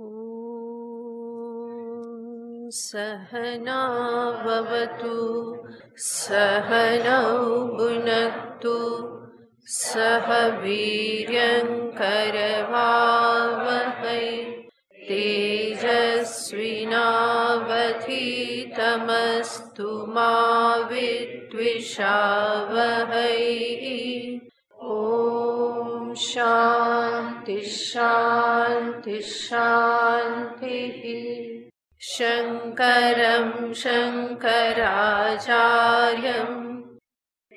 ॐ सहना भवतु सहनौ भुनक्तु सह वीर्यङ्करवावहै तेजस्विनावधीतमस्तु मा विद्विषावहै। ॐ शान्ति शान्ति शान्तिः। शङ्करं शङ्कराचार्यं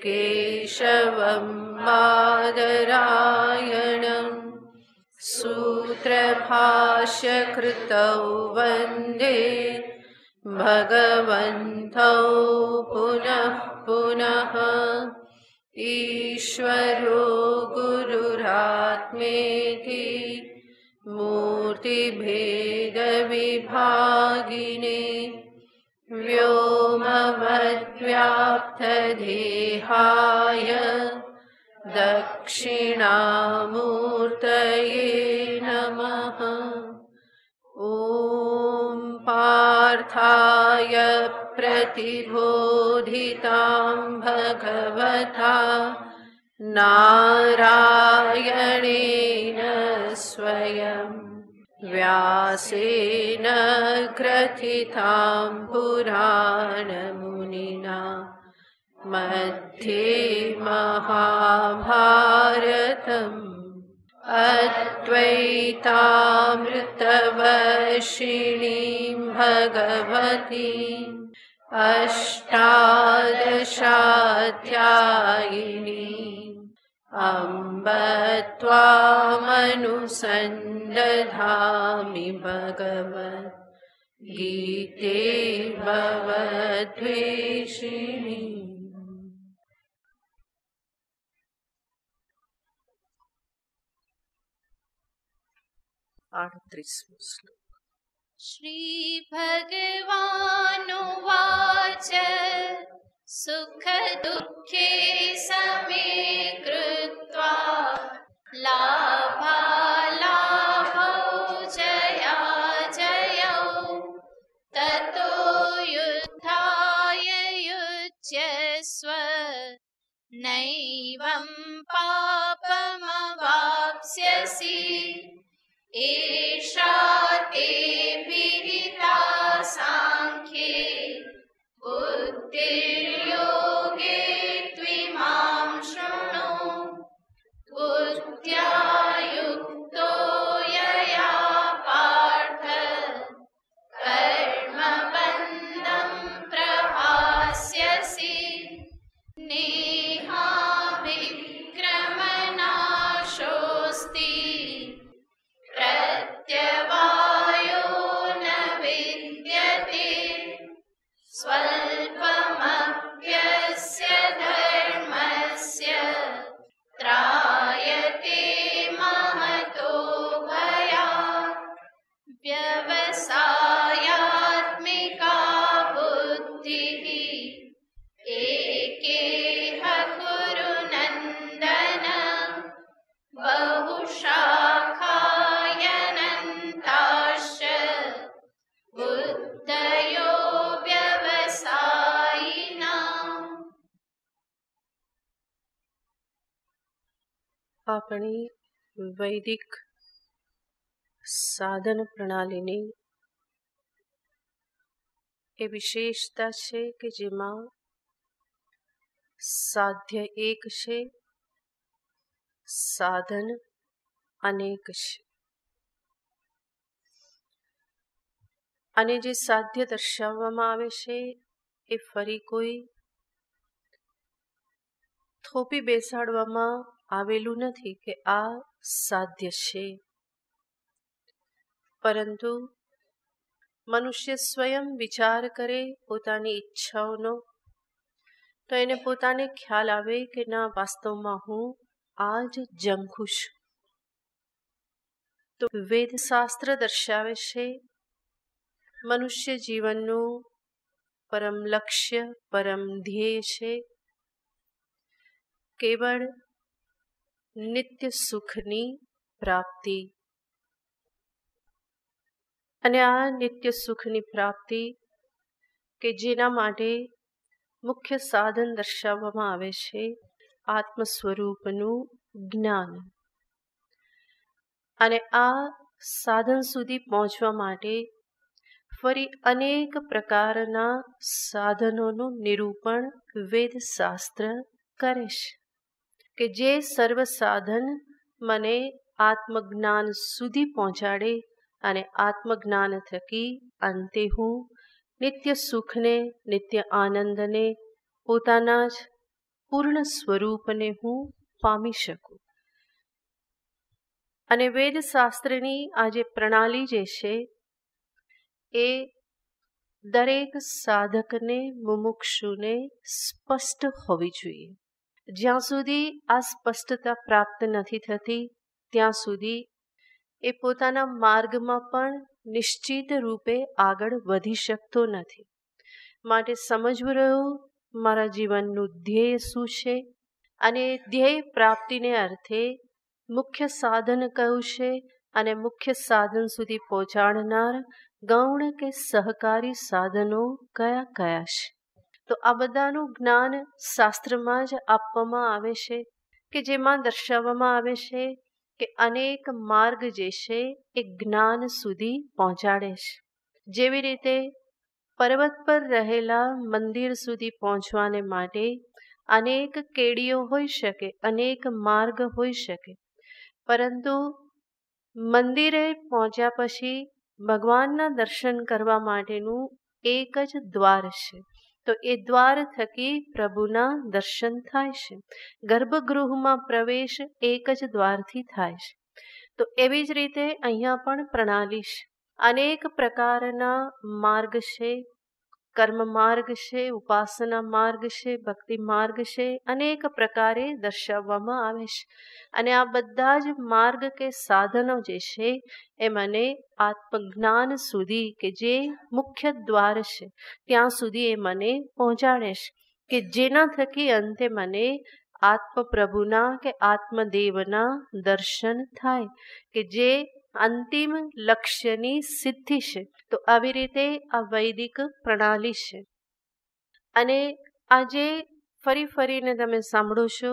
केशवं बादरायणं सूत्रभाष्यकृतौ वन्दे भगवन्तौ पुनः पुनः। ईश्वरो गुरुरात्मेति मूर्तिभेदविभागिने व्योमवद्व्याप्तदेहाय दक्षिणामूर्तये नमः। ॐ पार्थाय प्रतिबोधितां भगवता नारायणेन स्वयं व्यासेन ग्रथितां पुराणमुनिना मध्ये महाभारतम् अद्वैतामृतवर्षिणीं भगवतीम् अष्टादशाध्यायिनीम् अम्ब त्वामनुसन्दधामि भगवद्गीते भवद्वेषिणी। 38वां श्लोक। श्री भगवानुवाच सुख दुःखे समे कृत्वा लाभालाभौ जयाजयौ ततो युद्धाय युज्यस्व नैवं पापमवाप्स्यसि एषा ते विहिता सांख्ये बुद्धिर्योगे त्विमां शृणु बुद्ध्या युक्तो यया पार्थ कर्मबन्धं प्रहास्यसि नेहाभिक्रमनाशोऽस्ति प्रत्यवायो न विद्यते स्वल्पमप्यस्य धर्मस्य त्रायते महतो भयात् व्यवसायात्मिका बुद्धिः एकेह कुरु नन्दन बहुशाखायनन्ताश्च बुद्धयो व्यवसायिनाम्। આપણી વૈદિક સાધન પ્રણાલીની એ વિશેષતા છે કે જેમાં સાધ્ય એક છે, સાધન અનેક છે. અને જે સાધ્ય દર્શાવવામાં આવે છે એ ફરી કોઈ થોપી બેસાડવામાં આવેલું નથી કે આ સાધ્ય છે, પરંતુ મનુષ્ય સ્વયં વિચાર કરે પોતાની ઈચ્છાઓનો તો એને પોતાને ખ્યાલ આવે કે ના, વાસ્તવમાં હું આ જ જંખું છું. તો વેદશાસ્ત્ર દર્શાવે છે મનુષ્ય જીવનનું પરમ લક્ષ્ય, પરમ ધ્યેય છે કેવળ નિત્ય સુખની પ્રાપ્તિ. અને આ નિત્ય સુખની પ્રાપ્તિ કે જેના માટે મુખ્ય સાધન દર્શાવવામાં આવે છે આત્મ સ્વરૂપનું જ્ઞાન. અને આ સાધન સુધી પહોંચવા માટે ફરી અનેક પ્રકારના સાધનોનું નિરૂપણ વેદશાસ્ત્ર કરે છે કે જે સર્વ સાધન મને આત્મજ્ઞાન સુધી પહોંચાડે અને આત્મજ્ઞાન થકી અંતે હું નિત્ય સુખને, નિત્ય આનંદને, પોતાના જ પૂર્ણ સ્વરૂપને હું પામી શકું. અને વેદશાસ્ત્રની આ જે પ્રણાલી જે છે એ દરેક સાધકને, મુમુક્ષુને સ્પષ્ટ હોવી જોઈએ. જ્યાં સુધી આ સ્પષ્ટતા પ્રાપ્ત નથી થતી ત્યાં સુધી એ પોતાના માર્ગમાં પણ નિશ્ચિત રૂપે આગળ વધી શકતો નથી. માટે સમજવું રહ્યું મારા જીવનનું ધ્યેય શું છે, અને ધ્યેય પ્રાપ્તિને અર્થે મુખ્ય સાધન કયું છે અને મુખ્ય સાધન સુધી પહોંચાડનાર ગૌણ કે સહકારી સાધનો કયા કયા છે. તો આ બધાનું જ્ઞાન શાસ્ત્રમાં જ આપવામાં આવે છે કે જેમાં દર્શાવવામાં આવે છે કે અનેક માર્ગ જે છે એ જ્ઞાન સુધી પહોંચાડે છે. જેવી રીતે પર્વત પર રહેલા મંદિર સુધી પહોંચવાને માટે અનેક કેડીઓ હોઈ શકે, અનેક માર્ગ હોઈ શકે, પરંતુ મંદિરે પહોંચ્યા પછી ભગવાનના દર્શન કરવા માટેનું એક જ દ્વાર છે. તો એ દ્વાર થકી પ્રભુના દર્શન થાય છે. ગર્ભગૃહમાં પ્રવેશ એક જ દ્વારથી થાય છે. તો એવી જ રીતે અહીંયા પણ પ્રણાલી છે. અનેક પ્રકારના માર્ગ છે. કર્મ માર્ગ છે, ઉપાસના માર્ગ છે, ભક્તિ માર્ગ છે, અનેક પ્રકારે દર્શાવવામાં આવે છે. અને આ બધા જ માર્ગ કે સાધનો જે છે એ મને આત્મજ્ઞાન સુધી કે જે મુખ્ય દ્વાર છે ત્યાં સુધી એ મને પહોંચાડે છે કે જેના થકી અંતે મને આત્મપ્રભુના કે આત્મદેવના દર્શન થાય કે જે અંતિમ લક્ષ્યની સિદ્ધિ છે. તો આવી રીતે આ વૈદિક પ્રણાલી છે. અને આજે ફરી ફરીને તમે સાંભળો છો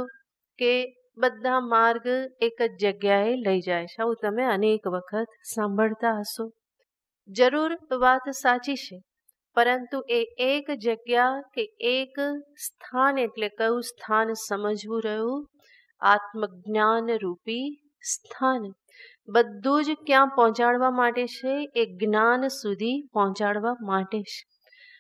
કે બધા માર્ગ એક જ જગ્યાએ લઈ જાય છે. આવું તમે અનેક વખત સાંભળતા હશો. જરૂર વાત સાચી છે, પરંતુ એ એક જગ્યા કે એક સ્થાન એટલે કયું સ્થાન સમજવું રહ્યું? આત્મજ્ઞાન રૂપી સ્થાન. બધું જ ક્યાં પહોંચાડવા માટે છે? એ જ્ઞાન સુધી પહોંચાડવા માટે છે.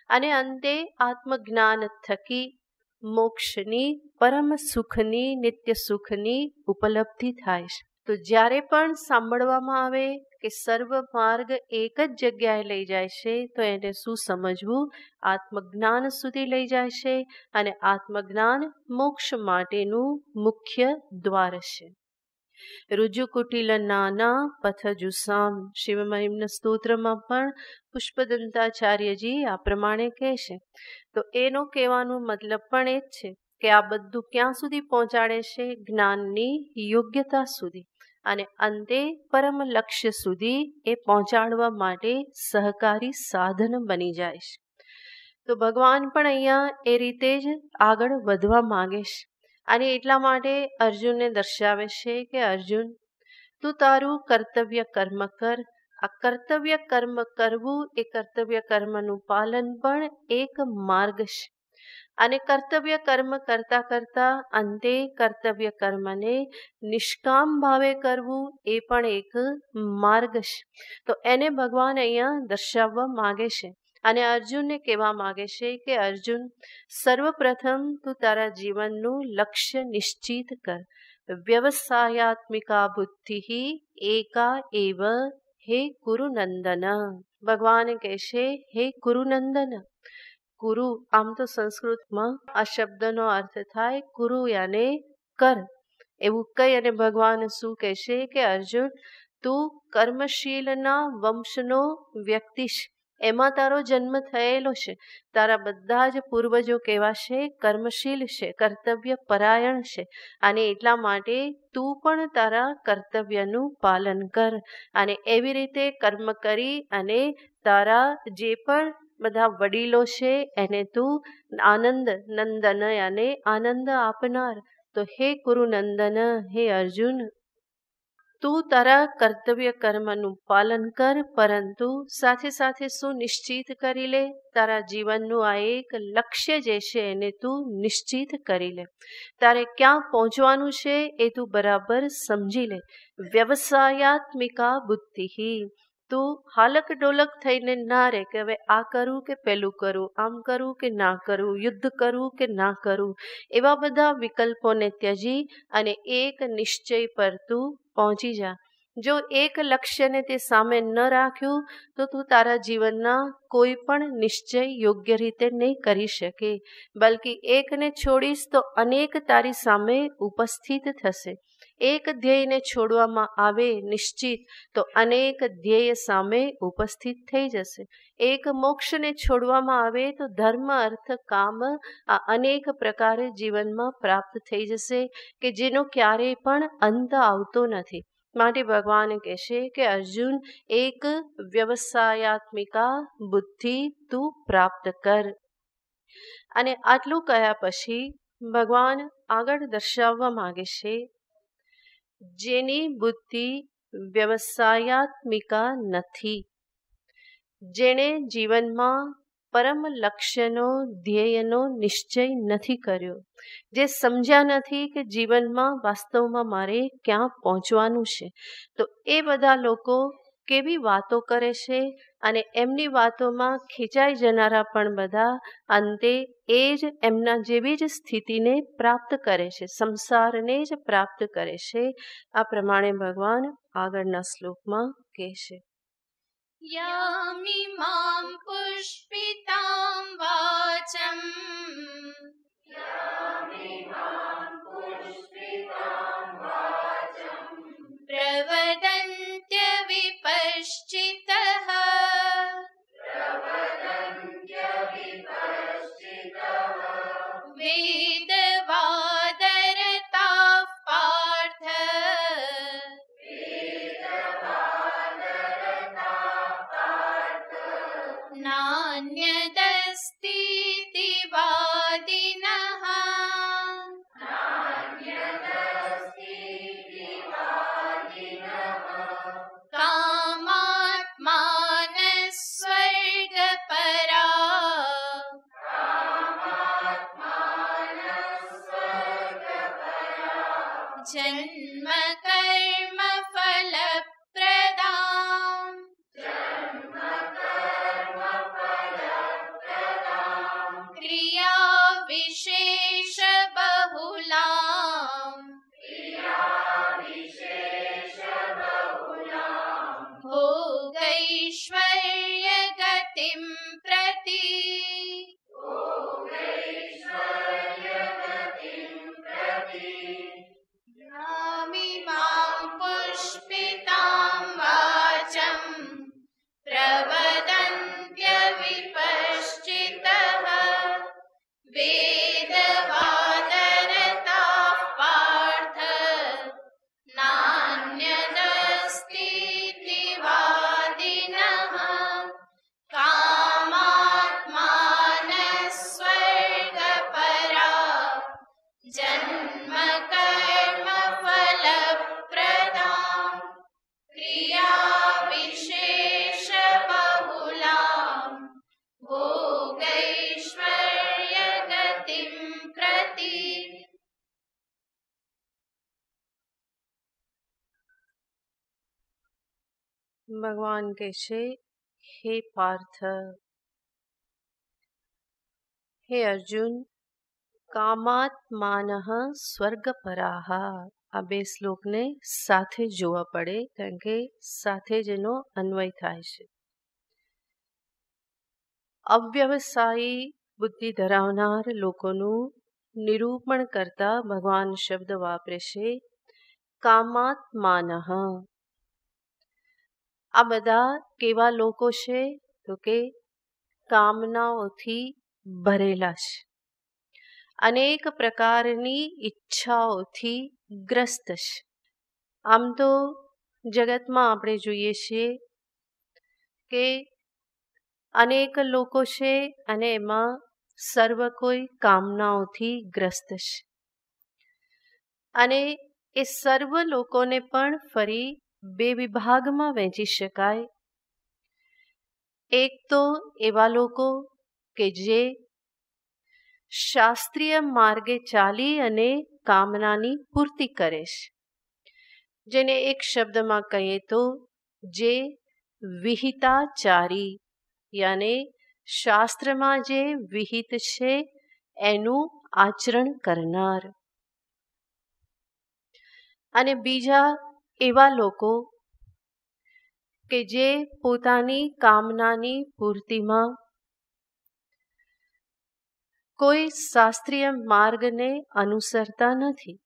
અને અંતે આત્મજ્ઞાન થકી મોક્ષની, પરમ સુખની, નિત્ય સુખની ઉપલબ્ધિ થાય છે. તો જ્યારે પણ સાંભળવામાં આવે કે સર્વ માર્ગ એક જ જગ્યાએ લઈ જાય છે તો એને શું સમજવું? આત્મજ્ઞાન સુધી લઈ જાય છે અને આત્મજ્ઞાન મોક્ષ માટેનું મુખ્ય દ્વાર છે. રુજુકુટિલ નાના પથજુસામ શિવમહિમ્ન સ્તોત્રમાં પણ પુષ્પદંતાચાર્યજી આ પ્રમાણે કહે છે. તો એનો કહેવાનો મતલબ પણ એ જ છે કે આ બધું ક્યાં સુધી પહોંચાડે છે? જ્ઞાનની યોગ્યતા સુધી. અને અંતે પરમ લક્ષ્ય સુધી એ પહોંચાડવા માટે સહકારી સાધન બની જાય છે. તો ભગવાન પણ અહીંયા એ રીતે જ આગળ વધવા માંગે છે. અને એટલા માટે અર્જુનને દર્શાવે છે કે અર્જુન, તું તારું કર્તવ્ય કર્મ કર. આ કર્તવ્ય કર્મ કરવું, એ કર્તવ્ય કર્મનું પાલન પણ એક માર્ગ છે. અને કર્તવ્ય કર્મ કરતા કરતા અંતે કર્તવ્ય કર્મને નિષ્કામ ભાવે કરવું એ પણ એક માર્ગ છે. તો એને ભગવાન અહીંયા દર્શાવવા માગે છે. અને અર્જુનને કહેવા માગે છે કે અર્જુન, સર્વપ્રથમ તું તારા જીવનનું લક્ષ્ય નિશ્ચિત કર. વ્યવસાયાત્મિકા બુદ્ધિ એકા એવ હે કુરુનંદન. ભગવાન કહેશે, હે કુરુનંદન. કુરુ આમ તો સંસ્કૃતમાં આ શબ્દનો અર્થ થાય કુરુ યાને કર. એવું કહી અને ભગવાન શું કહેશે કે અર્જુન, તું કર્મશીલના વંશનો વ્યક્તિ છે. એમાં તારો જન્મ થયેલો છે. તારા બધા જ પૂર્વજો કેવા છે? કર્મશીલ છે, કર્તવ્ય પરાયણ છે. અને એટલા માટે તું પણ તારા કર્તવ્યનું પાલન કર અને એવી રીતે કર્મ કરી અને તારા જે પણ બધા વડીલો છે એને તું આનંદ નંદન અને આનંદ આપનાર. તો હે કુરુનંદન, હે અર્જુન, તું તારા કર્તવ્ય કર્મનું પાલન કર, પરંતુ સાથે સાથે શું નિશ્ચિત કરી લે? તારા જીવનનું આ એક લક્ષ્ય જે છે એને તું નિશ્ચિત કરી લે. તારે ક્યાં પહોંચવાનું છે એ તું બરાબર સમજી લે. વ્યવસાયાત્મિકા બુદ્ધિ. તું હાલક ડોલક થઈને ના રહે કે હવે આ કરું કે પેલું કરું, આમ કરું કે ના કરું, યુદ્ધ કરું કે ના કરું. એવા બધા વિકલ્પોને ત્યજી અને એક નિશ્ચય પર તું પહોંચી જા. જો એક લક્ષ્યને તે સામે ન રાખ્યું તો તું તારા જીવનના કોઈ પણ નિશ્ચય યોગ્ય રીતે નહીં કરી શકે. બલકી એકને છોડીશ તો અનેક તારી સામે ઉપસ્થિત થશે. એક ધ્યેયને છોડવામાં આવે નિશ્ચિત તો અનેક ધ્યેય સામે ઉપસ્થિત થઈ જશે. એક મોક્ષને છોડવામાં આવે તો ધર્મ, અર્થ, કામ આ અનેક પ્રકારે જીવનમાં પ્રાપ્ત થઈ જશે કે જેનો ક્યારેય પણ અંત આવતો નથી. માટે ભગવાન કહેશે કે અર્જુન, એક વ્યવસાયાત્મિકા બુદ્ધિ તું પ્રાપ્ત કર. અને આટલું કહ્યા પછી ભગવાન આગળ દર્શાવવા માંગે છે, જેની બુદ્ધિ વ્યવસાયાત્મિકા નથી, જેણે જીવનમાં પરમ લક્ષ્યનો, ધ્યેયનો નિશ્ચય નથી કર્યો, જે સમજ્યા નથી કે જીવનમાં વાસ્તવમાં મારે ક્યાં પહોંચવાનું છે. તો એ બધા લોકો કેવી વાતો કરે છે અને એમની વાતોમાં ખેંચાઈ જનારા પણ બધા અંતે એ જ એમના જેવી જ સ્થિતિને પ્રાપ્ત કરે છે, સંસારને જ પ્રાપ્ત કરે છે. આ પ્રમાણે ભગવાન આગળના શ્લોકમાં કહે છે. યામિમાં પુષ્પિતાં વાચમ પ્રવદન્ત્ય વિપશ્ચિતઃ વેદવાદરતાઃ પાર્થ નાન્યદસ્તીતિ વાદિનઃ. જન્મ કર્મ ફલપ્રદાં ક્રિયા વિશેષ બહુલાં ભોગૈશ્વર્ય ગતિં પ્રતિ યામિમાં પુષ્પિતાં વાચમ પ્રવદન્ત્ય વિપશ્ચિતઃ વેદવાદરતાઃ પાર્થ નાન્યદસ્તીતિ વાદિનઃ. કામાત્માનઃ સ્વર્ગપરા જન્મ કર્મ ફલપ્રદાં ક્રિયા વિશેષ બહુલાં ભોગૈશ્વર્ય ગતિં પ્રતિ. ભગવાન કહે છે, હે પાર્થ, હે અર્જુન, કામાત્માનઃ સ્વર્ગપરાઃ. આ બે શ્લોકને સાથે જોવા પડે, કારણ કે સાથે જ એનો અન્વય થાય છે. અવ્યવસાયી બુદ્ધિ ધરાવનાર લોકોનું નિરૂપણ કરતા ભગવાન શબ્દ વાપરે છે, કામાત્માનઃ. આ બધા કેવા લોકો છે? તો કે કામનાઓથી ભરેલા છે, અનેક પ્રકારની ઈચ્છાઓથી ગ્રસ્ત છે. આમ તો જગતમાં આપણે જોઈએ છીએ કે અનેક લોકો છે અને એમાં સર્વ કોઈ કામનાઓથી ગ્રસ્ત છે. અને એ સર્વ લોકોને પણ ફરી બે વિભાગમાં વહેંચી શકાય. એક તો એવા લોકો કે જે શાસ્ત્રીય માર્ગે ચાલી અને કામનાની પૂર્તિ કરે છે, જેને એક શબ્દમાં કહીએ તો જે વિહિતાચારી, યાને શાસ્ત્રમાં જે વિહિત છે એનું આચરણ કરનાર. અને બીજા એવા લોકો કે જે પોતાની કામનાની પૂર્તિમાં કોઈ શાસ્ત્રીય માર્ગને અનુસરતા નથી,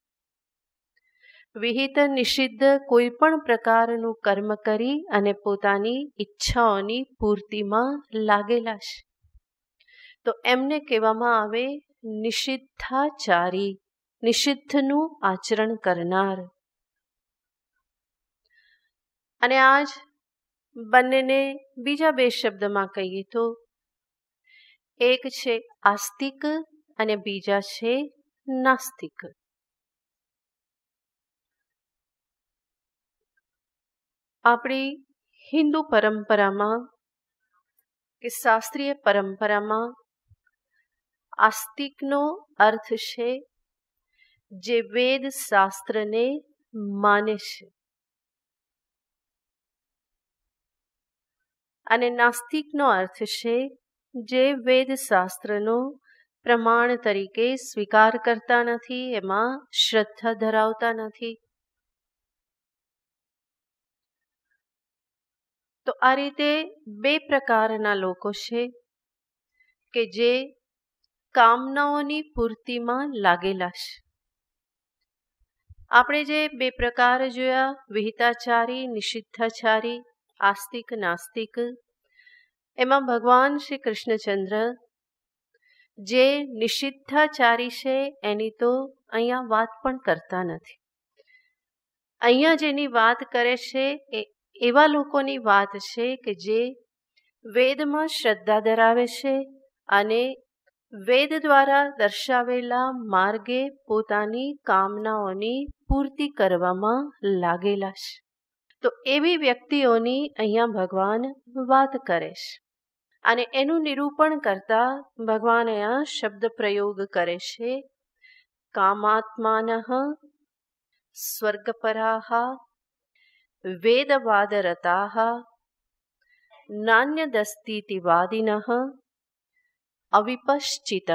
વિહિત નિષિદ્ધ કોઈ પણ પ્રકારનું કર્મ કરી અને પોતાની ઈચ્છાઓની પૂર્તિમાં લાગેલા છે, તો એમને કહેવામાં આવે નિષિદ્ધાચારી, નિષિદ્ધનું આચરણ કરનાર. અને આજ બંનેને બીજા બે શબ્દમાં કહીએ તો એક છે આસ્તિક અને બીજા છે નાસ્તિક. આપણી હિન્દુ પરંપરામાં કે શાસ્ત્રીય પરંપરામાં આસ્તિકનો અર્થ છે જે વેદ શાસ્ત્રને માને છે, અને નાસ્તિકનો અર્થ છે જે વેદ શાસ્ત્રનો પ્રમાણ તરીકે સ્વીકાર કરતા નથી, એમાં શ્રદ્ધા ધરાવતા નથી. તો આ રીતે બે પ્રકારના લોકો છે કે જે કામનાઓની પૂર્તિમાં લાગેલા છે. આપણે જે બે પ્રકાર જોયા, વિહિતાચારી, નિષિદ્ધાચારી, આસ્તિક, નાસ્તિક, એમાં ભગવાન શ્રી કૃષ્ણચંદ્ર જે નિષિદ્ધાચારી છે એની તો અહીંયા વાત પણ કરતા નથી. અહીંયા જેની વાત કરે છે એ એવા લોકોની વાત છે કે જે વેદમાં શ્રદ્ધા ધરાવે છે અને વેદ દ્વારા દર્શાવેલા માર્ગે પોતાની કામનાઓની પૂર્તિ કરવામાં લાગેલા છે. તો એવી વ્યક્તિઓની અહીંયા ભગવાન વાત કરે છે. અને એનું નિરૂપણ કરતા ભગવાન અહીંયા શબ્દ પ્રયોગ કરે છે કામાત્માનઃ સ્વર્ગપરાઃ વેદવાદરતાઃ નાન્યદસ્તીતિ વાદિનઃ અવિપશ્ચિતઃ.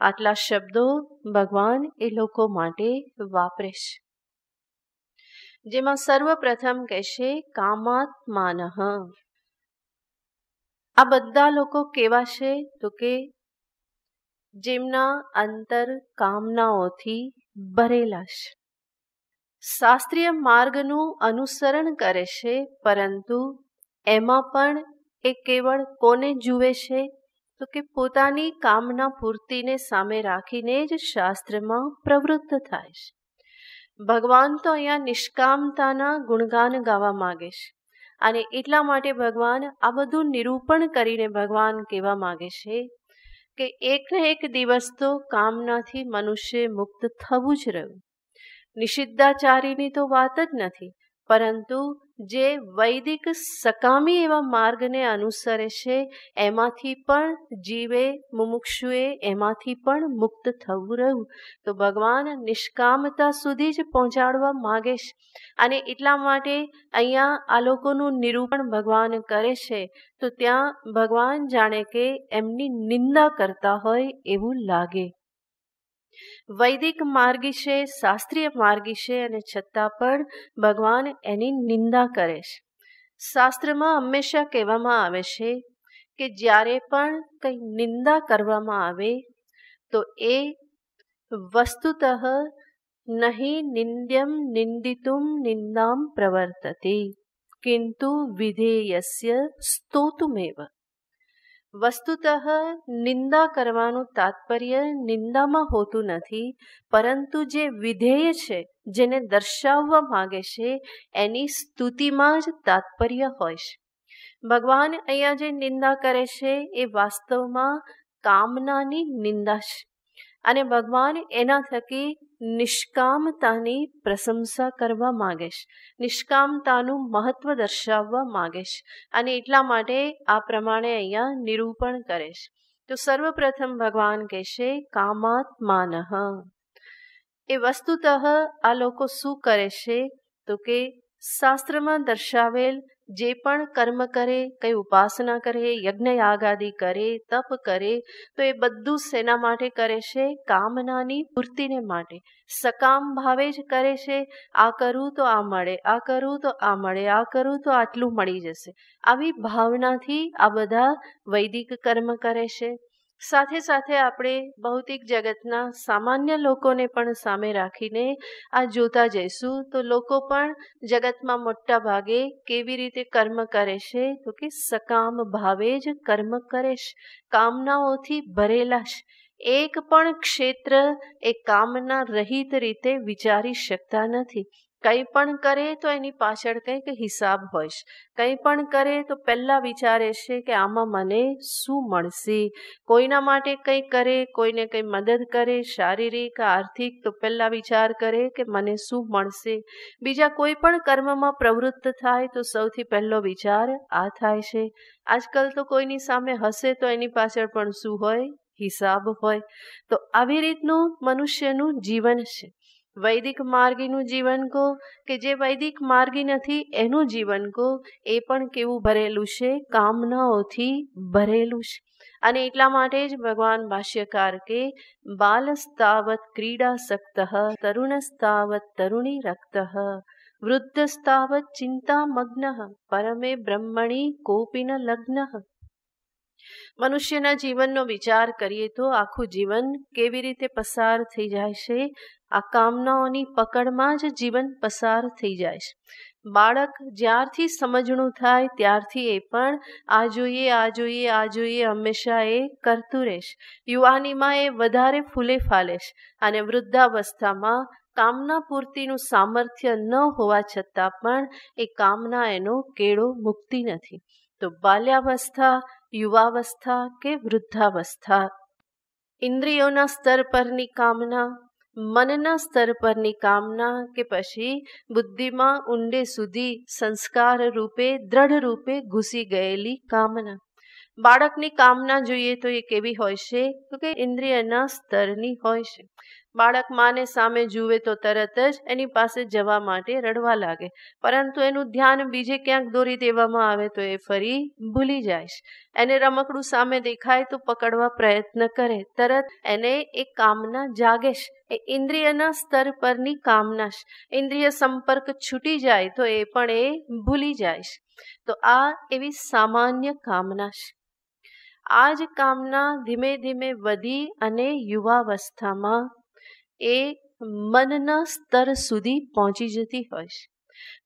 આટલા શબ્દો ભગવાન એ લોકો માટે વાપરે છે, જેમાં સર્વપ્રથમ કહેશે કામાત્માનઃ. આ બધા લોકો કેવા છે તો કે જેમના અંતર કામનાઓથી ભરેલા છે, શાસ્ત્રીય માર્ગનું અનુસરણ કરે છે, પરંતુ એમાં પણ એ કેવળ કોને જુએ છે તો કે પોતાની કામના પૂર્તિને સામે રાખીને જ શાસ્ત્રમાં પ્રવૃત્ત થાય છે. ભગવાન તો અહીંયા નિષ્કામતાના ગુણગાન ગાવા માગે છે, અને એટલા માટે ભગવાન આ બધું નિરૂપણ કરીને ભગવાન કહેવા માગે છે કે એક ને એક દિવસ તો કામનાથી મનુષ્ય મુક્ત થવું જ રહ્યું. નિષિદ્ધાચારીની તો વાત જ નથી, પરંતુ જે વૈદિક સકામી એવા માર્ગને અનુસરે છે એમાંથી પણ જીવે મુમુક્ષુએ એમાંથી પણ મુક્ત થવું રહ્યું. તો ભગવાન નિષ્કામતા સુધી જ પહોંચાડવા માગે છે, અને એટલા માટે અહીંયા આ લોકોનું નિરૂપણ ભગવાન કરે છે. તો ત્યાં ભગવાન જાણે કે એમની નિંદા કરતા હોય એવું લાગે. વૈદિક માર્ગી છે, શાસ્ત્રીય માર્ગી છે, અને છતાં પણ ભગવાન એની નિંદા કરે છે. શાસ્ત્રમાં હંમેશા કહેવામાં આવે છે કે જ્યારે પણ કંઈ નિંદા કરવામાં આવે તો એ વસ્તુતઃ નહીં નિંદ્યમ નિંદિતુમ નિંદામ પ્રવર્તતે. કિંતુ વિધેયસ્ય સ્તોતુમેવ. વસ્તુતઃ નિંદા કરવાનું તાત્પર્ય નિંદામાં હોતું નથી, પરંતુ જે વિધેય છે, જેને દર્શાવવા માગે છે, એની સ્તુતિમાં જ તાત્પર્ય હોય છે. ભગવાન અહીંયા જે નિંદા કરે છે એ વાસ્તવમાં કામનાની નિંદા છે, અને ભગવાન એના થકી નિષ્કામતાની પ્રશંસા કરવા માગે છે, નિષ્કામતાનું મહત્વ દર્શાવવા માગે છે, અને એટલા માટે આ પ્રમાણે અહીંયા નિરૂપણ કરે છે. તો સર્વપ્રથમ ભગવાન કહેશે કામાત્માનઃ. એ વસ્તુતઃ આ લોકો શું કરે છે તો કે શાસ્ત્રમાં દર્શાવેલ જે પણ કર્મ કરે, કઈ ઉપાસના કરે, યજ્ઞ યાગાદિ કરે, તપ કરે, તો એ બધું શેના માટે કરે છે? કામનાની પૂર્તિને માટે. સકામ ભાવે જ કરે છે. આ કરું તો આ મળે, આ કરું તો આ મળે, આ કરું તો આટલું મળી જશે, આવી ભાવનાથી આ બધા વૈદિક કર્મ કરે છે. સાથે સાથે આપણે ભૌતિક જગતના સામાન્ય લોકોને પણ સામે રાખીને આ જોતા જઈશું તો લોકો પણ જગતમાં મોટા ભાગે કેવી રીતે કર્મ કરે છે તો કે સકામ ભાવે જ કર્મ કરે છે, કામનાઓથી ભરેલા છે. એક પણ ક્ષેત્ર એ કામના રહિત રીતે વિચારી શકતા નથી. કંઈ પણ કરે તો એની પાછળ કંઈક હિસાબ હોય છે. કંઈ પણ કરે તો પહેલાં વિચારે છે કે આમાં મને શું મળશે. કોઈના માટે કંઈ કરે, કોઈને કંઈ મદદ કરે, શારીરિક આર્થિક, તો પહેલાં વિચાર કરે કે મને શું મળશે. બીજા કોઈ પણ કર્મમાં પ્રવૃત્ત થાય તો સૌથી પહેલો વિચાર આ થાય છે. આજકાલ તો કોઈની સામે હસે તો એની પાછળ પણ શું હોય? હિસાબ હોય. તો આવી રીતનું મનુષ્યનું જીવન છે. વૈદિક માર્ગીનું જીવન કહો કે જે વૈદિક માર્ગી નથી એનું જીવન કહો, એ પણ કેવું ભરેલું છે? કામનાઓથી ભરેલું છે. અને એટલા માટે જ ભગવાન ભાષ્યકાર કે બાલસ્તાવત ક્રીડાસક્ત તરુણસ્તાવત તરુણી રક્ત વૃદ્ધસ્તાવત ચિંતામગ્ન પરમે બ્રહ્મણી કોપી ન લગ્ન. મનુષ્યના જીવનનો વિચાર કરીએ તો આખું જીવન કેવી રીતે પસાર થઈ જાય છે? આ કામનાઓની પકડમાં જ જીવન પસાર થઈ જાય છે. બાળક જ્યારથી સમજણું થાય ત્યારથી એ પણ આ જોઈએ, આ જોઈએ, આ જોઈએ હંમેશા એ કરતું રહેશે. યુવાનીમાં એ વધારે ફૂલે ફાલે છે, અને વૃદ્ધાવસ્થામાં કામના પૂર્તિનું સામર્થ્ય ન હોવા છતાં પણ એ કામના એનો કેળો મૂકતી નથી. તો બાલ્યાવસ્થા, યુવાવસ્થા કે વૃદ્ધાવસ્થા, ઇન્દ્રિયોના સ્તર પરની કામના, મનના સ્તર પરની કામના, કે પછી બુદ્ધિમાં ઊંડે સુધી સંસ્કાર રૂપે દ્રઢ રૂપે ઘૂસી ગયેલી કામના. બાળકની કામના જોઈએ તો એ કેવી હોય છે તો કે ઇન્દ્રિયના સ્તરની હોય છે. બાળક માને સામે જુએ તો તરત જ એની પાસે જવા માટે રડવા લાગે, પરંતુ એનું ધ્યાન બીજે ક્યાંક દોરી દેવામાં આવે તો એ ફરી ભૂલી જાય છે. એને રમકડું સામે દેખાય તો પકડવા પ્રયત્ન કરે, તરત એને એ કામના જાગે છે. એ ઇન્દ્રિયના સ્તર પરની કામના છે. ઇન્દ્રિય સંપર્ક છૂટી જાય તો એ પણ એ ભૂલી જાય છે. તો આ એવી સામાન્ય કામના છે. આ જ કામના ધીમે ધીમે વધી અને યુવાવસ્થામાં એ મનના સ્તર સુધી પહોંચી જતી હોય છે.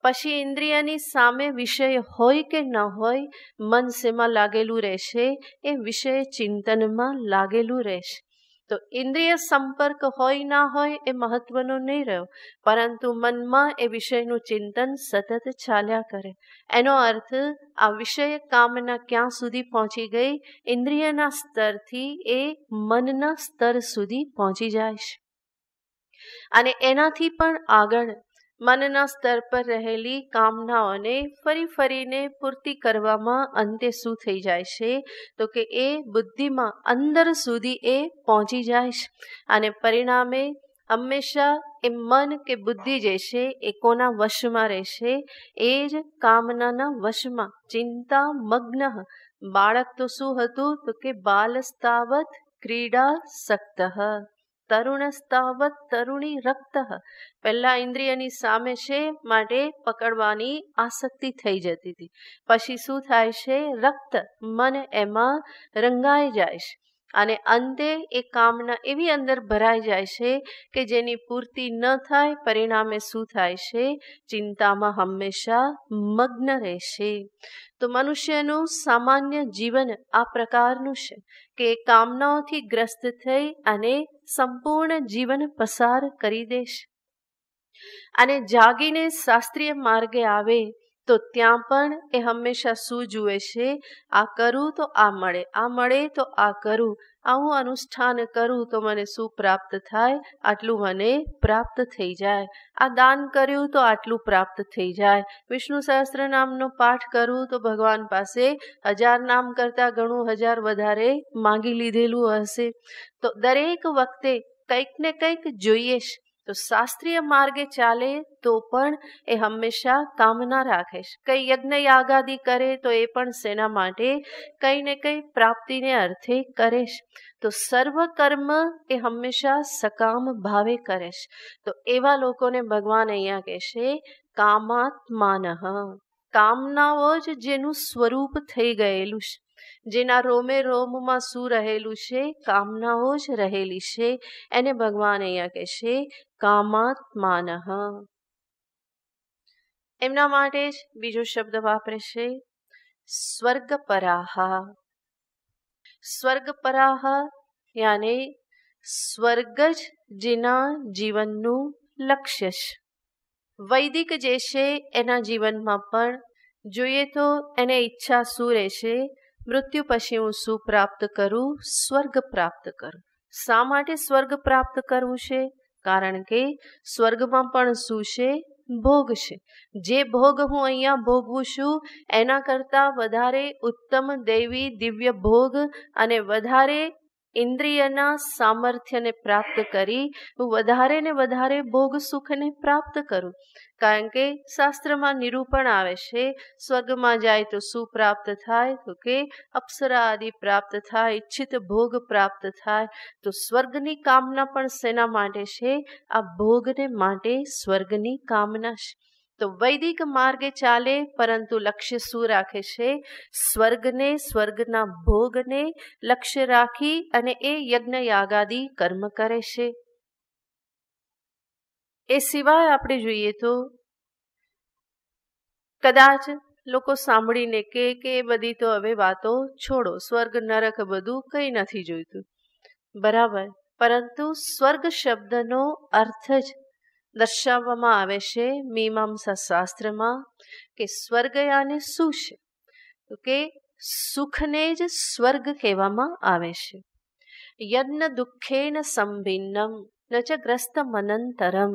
પછી ઇન્દ્રિયની સામે વિષય હોય કે ન હોય, મન શેમાં લાગેલું રહેશે? એ વિષય ચિંતનમાં લાગેલું રહેશે. તો ઇન્દ્રિય સંપર્ક હોય ના હોય એ મહત્વનો નહીં રહ્યો, પરંતુ મનમાં એ વિષયનું ચિંતન સતત ચાલ્યા કરે. એનો અર્થ આ વિષય કામના ક્યાં સુધી પહોંચી ગઈ? ઇન્દ્રિયના સ્તરથી એ મનના સ્તર સુધી પહોંચી જાય છે. અને એનાથી પણ આગળ મનના સ્તર પર રહેલી કામનાઓને ફરી ફરીને પૂર્તિ કરવામાં અંતે શું થઈ જાય છે તો કે એ બુદ્ધિમાં અંદર સુધી એ પહોંચી જાય છે. અને પરિણામે હંમેશા એ મન કે બુદ્ધિ જે છે એ કોના વશમાં રહેશે? એ જ કામનાના વશમાં. ચિંતા મગ્ન. બાળક તો શું હતું તો કે બાલસ્તાવત ક્રીડાસક્ત તરુણસ્તાવત તરુણી રક્ત. પહેલા ઇન્દ્રિયની સામે છે માટે પકડવાની આસક્તિ થઈ જતી હતી. પછી શું થાય છે? રક્ત, મન એમાં રંગાઈ જાય છે. અને અંતે એ કામના એવી અંદર ભરાઈ જાય છે કે જેની પૂર્તિ ન થાય, પરિણામે શું થાય છે? ચિંતામાં હંમેશા મગ્ન રહેશે. તો મનુષ્યનું સામાન્ય જીવન આ પ્રકારનું છે કે કામનાઓથી ગ્રસ્ત થઈ અને સંપૂર્ણ જીવન પસાર કરી દેશે. અને જાગીને શાસ્ત્રીય માર્ગે આવે તો ત્યાં પણ એ હંમેશા શું જુએ છે? આ કરું તો આ મળે, આ મળે તો આ કરું, આવું અનુષ્ઠાન કરું તો મને શું પ્રાપ્ત થાય? આટલું મને પ્રાપ્ત થઈ જાય. આ દાન કર્યું તો આટલું પ્રાપ્ત થઈ જાય. વિષ્ણુ સહસ્ત્ર નામનો પાઠ કરું તો ભગવાન પાસે 1000 નામ કરતાં ઘણું 1000 વધારે માંગી લીધેલું હશે. તો દરેક વખતે કંઈક ને કંઈક જોઈએ છે. તો શાસ્ત્રીય માર્ગે ચાલે તો પણ એ હંમેશા કામના રાખે છે. કંઈ યજ્ઞ યાગાદિ કરે તો એ પણ શેના માટે? કંઈ ને કંઈ પ્રાપ્તિને અર્થે કરે છે. તો સર્વ કર્મ એ હંમેશા સકામ ભાવે કરે છે. તો એવા લોકોને ભગવાન અહીંયા કહેશે કામાત્માનઃ. કામનાઓ જ જેનું સ્વરૂપ થઈ ગયેલું છે, જેના રોમે રોમમાં શું રહેલું છે? કામનાઓ જ રહેલી છે. એને ભગવાન અહીંયા કહેશે કામાત્માનઃ. એમના માટે જ બીજો શબ્દ વાપરે છે સ્વર્ગપરાહ. સ્વર્ગપરાહ યાને સ્વર્ગ જ જેના જીવનનું લક્ષ્ય છે. વૈદિક જે છે એના જીવનમાં પણ જોઈએ તો એને ઈચ્છા શું રહેશે? મૃત્યુ પછી હું શું પ્રાપ્ત કરું? સ્વર્ગ પ્રાપ્ત કરું. શા માટે સ્વર્ગ પ્રાપ્ત કરવું છે? કારણ કે સ્વર્ગમાં પણ શું છે? ભોગ છે. જે ભોગ હું અહીંયા ભોગવું છું એના કરતાં વધારે ઉત્તમ દૈવી દિવ્ય ભોગ અને વધારે ઇન્દ્રિયના સામર્થ્યને પ્રાપ્ત કરી હું વધારે ને વધારે ભોગ સુખને પ્રાપ્ત કરું. કારણ કે શાસ્ત્રમાં નિરૂપણ આવે છે સ્વર્ગમાં જાય તો શું પ્રાપ્ત થાય? તો કે અપ્સરા આદિ પ્રાપ્ત થાય, ઈચ્છિત ભોગ પ્રાપ્ત થાય. તો સ્વર્ગની કામના પણ શેના માટે છે? આ ભોગને માટે સ્વર્ગની કામના છે. તો વૈદિક માર્ગે ચાલે પરંતુ લક્ષ્ય શું રાખે છે? સ્વર્ગને, સ્વર્ગના ભોગને લક્ષ્ય રાખી અને એ યજ્ઞ યાગાદિ કર્મ કરે છે. એ સિવાય આપણે જોઈએ તો કદાચ લોકો સાંભળીને કે એ બધી તો હવે વાતો છોડો, સ્વર્ગ નરક બધું કંઈ નથી જોઈતું. બરાબર, પરંતુ સ્વર્ગ શબ્દનો અર્થ જ દર્શાવવામાં આવે છે મીમાંસા શાસ્ત્રમાં કે સ્વર્ગ યાને શું છે? તો કે સુખને જ સ્વર્ગ કહેવામાં આવે છે. યજ્ઞ દુઃખેન સંભિન્નમ ન ચ ગ્રસ્ત મનંતરમ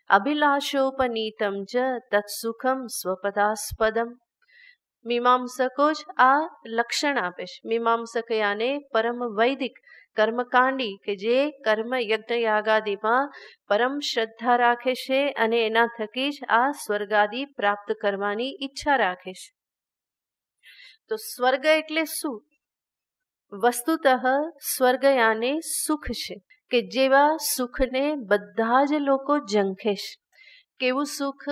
અભિલાષોપનીતમ જ તત્સુખમ સ્વપદાસ્પદમ. મીમાંસકો જ આ લક્ષણ આપે છે. મીમાંસક યાને પરમ વૈદિક કર્મકાંડી કે જે કર્મ યજ્ઞ યાગાદિમાં પરમ શ્રદ્ધા રાખે છે અને એના થકી જ આ સ્વર્ગાદિ પ્રાપ્ત કરવાની ઈચ્છા રાખે છે. તો સ્વર્ગ એટલે શું? વસ્તુતઃ સ્વર્ગ યાને સુખ છે કે જેવા સુખને બધા જ લોકો ઝંખે છે. કેવું સુખ?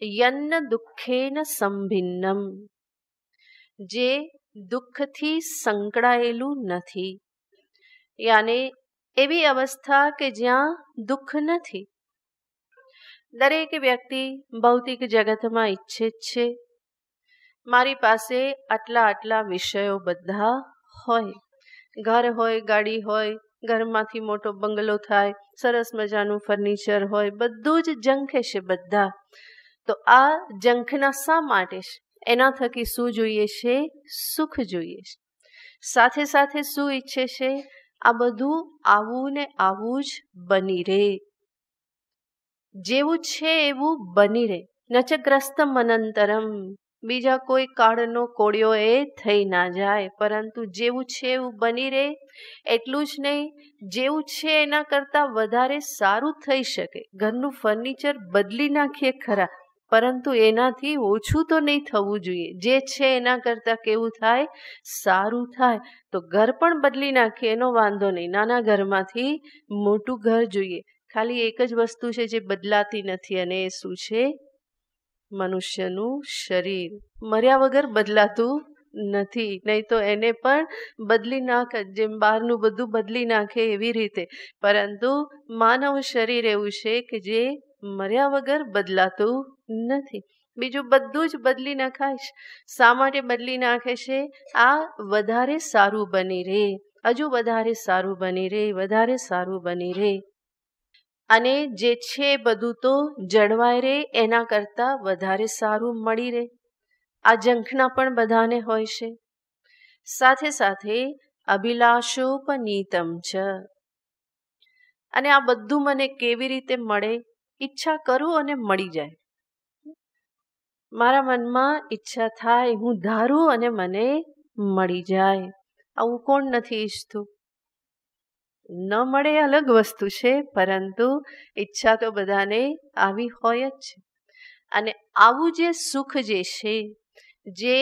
યન્ન દુઃખેન સંભિન્નમ, જે દુઃખથી સંકળાયેલું નથી. યાને એવી અવસ્થા કે જ્યાં દુઃખ નથી. દરેક વ્યક્તિ ભૌતિક જગતમાં ઈચ્છે જ છે મારી પાસે આટલા આટલા વિષયો બધા હોય, ઘર હોય, ગાડી હોય, ઘરમાંથી મોટો બંગલો થાય, સરસ મજાનું ફર્નિચર હોય, બધું જ ઝંખે છે બધા. તો આ ઝંખના શા માટે છે? એના થકી શું જોઈએ છે? સુખ જોઈએ છે. સાથે સાથે શું ઈચ્છે છે? આ બધું આવું ને આવું જ બની રહે, જેવું છે એવું બની રહે. નચગ્રસ્ત મનંતરમ, બીજા કોઈ કાળનો કોળિયો એ થઈ ના જાય, પરંતુ જેવું છે એવું બની રહે. એટલું જ નહીં, જેવું છે એના કરતાં વધારે સારું થઈ શકે. ઘરનું ફર્નિચર બદલી નાખીએ ખરા, પરંતુ એનાથી ઓછું તો નહીં થવું જોઈએ. જે છે એના કરતાં કેવું થાય? સારું થાય. તો ઘર પણ બદલી નાખીએ એનો વાંધો નહીં, નાના ઘરમાંથી મોટું ઘર જોઈએ. ખાલી એક જ વસ્તુ છે જે બદલાતી નથી અને એ શું છે? મનુષ્યનું શરીર. મર્યા વગર બદલાતું નથી. નહીં તો એને પણ બદલી નાખે, જેમ બહારનું બધું બદલી નાખે એવી રીતે. પરંતુ માનવ શરીર એવું છે કે જે મર્યા વગર બદલાતું નથી. બીજું બધું જ બદલી નખાય. શા માટે બદલી નાખે છે? આ વધારે સારું બની રહે, હજુ વધારે સારું બની રહે, વધારે સારું બની રહે. અને જે છે બધું તો જળવાય રહે, એના કરતાં વધારે સારું મળી રહે. આ ઝંખના પણ બધાને હોય છે. સાથે સાથે અભિલાષોપનીતમ છે. અને આ બધું મને કેવી રીતે મળે? ઈચ્છા કરું અને મળી જાય. મારા મનમાં ઈચ્છા થાય, હું ધારું અને મને મળી જાય. આવું કોણ નથી ઈચ્છતું? ન મળે અલગ વસ્તુ છે, પરંતુ ઈચ્છા તો બધાને આવી હોય જ છે. અને આવું જે સુખ જે છે, જે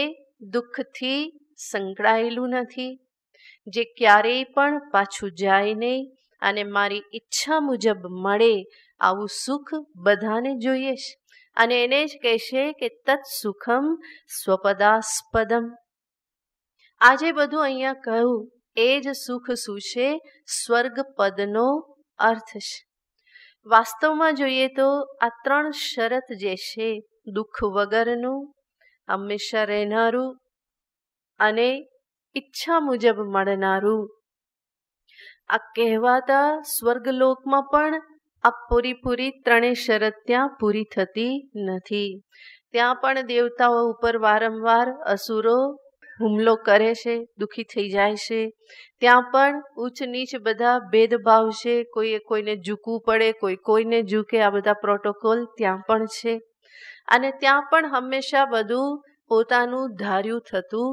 દુઃખથી સંકળાયેલું નથી, જે ક્યારેય પણ પાછું જાય નહીં અને મારી ઈચ્છા મુજબ મળે, આવું સુખ બધાને જોઈએ છે. અને એને જ કહેશે કે તત્ સુખમ સ્વપદાસ્પદમ. આજે બધું અહીંયા કહ્યું એ જ સુખ શું છે? સ્વર્ગ પદનો અર્થ છે. વાસ્તવમાં જોઈએ તો આ 3 શરત જે છે, દુઃખ વગરનું, હંમેશા રહેનારું અને ઈચ્છા મુજબ મળનારું, આ કહેવાતા સ્વર્ગલોકમાં પણ આ પૂરી 3 શરત ત્યાં પૂરી થતી નથી. ત્યાં પણ દેવતાઓ ઉપર વારંવાર અસુરો હુમલો કરે છે, દુઃખી થઈ જાય છે. ત્યાં પણ ઊંચ નીચ બધા ભેદભાવ છે, કોઈએ કોઈને ઝૂકવું પડે, કોઈને ઝૂકે, આ બધા પ્રોટોકોલ ત્યાં પણ છે. અને ત્યાં પણ હંમેશા બધું પોતાનું ધાર્યું થતું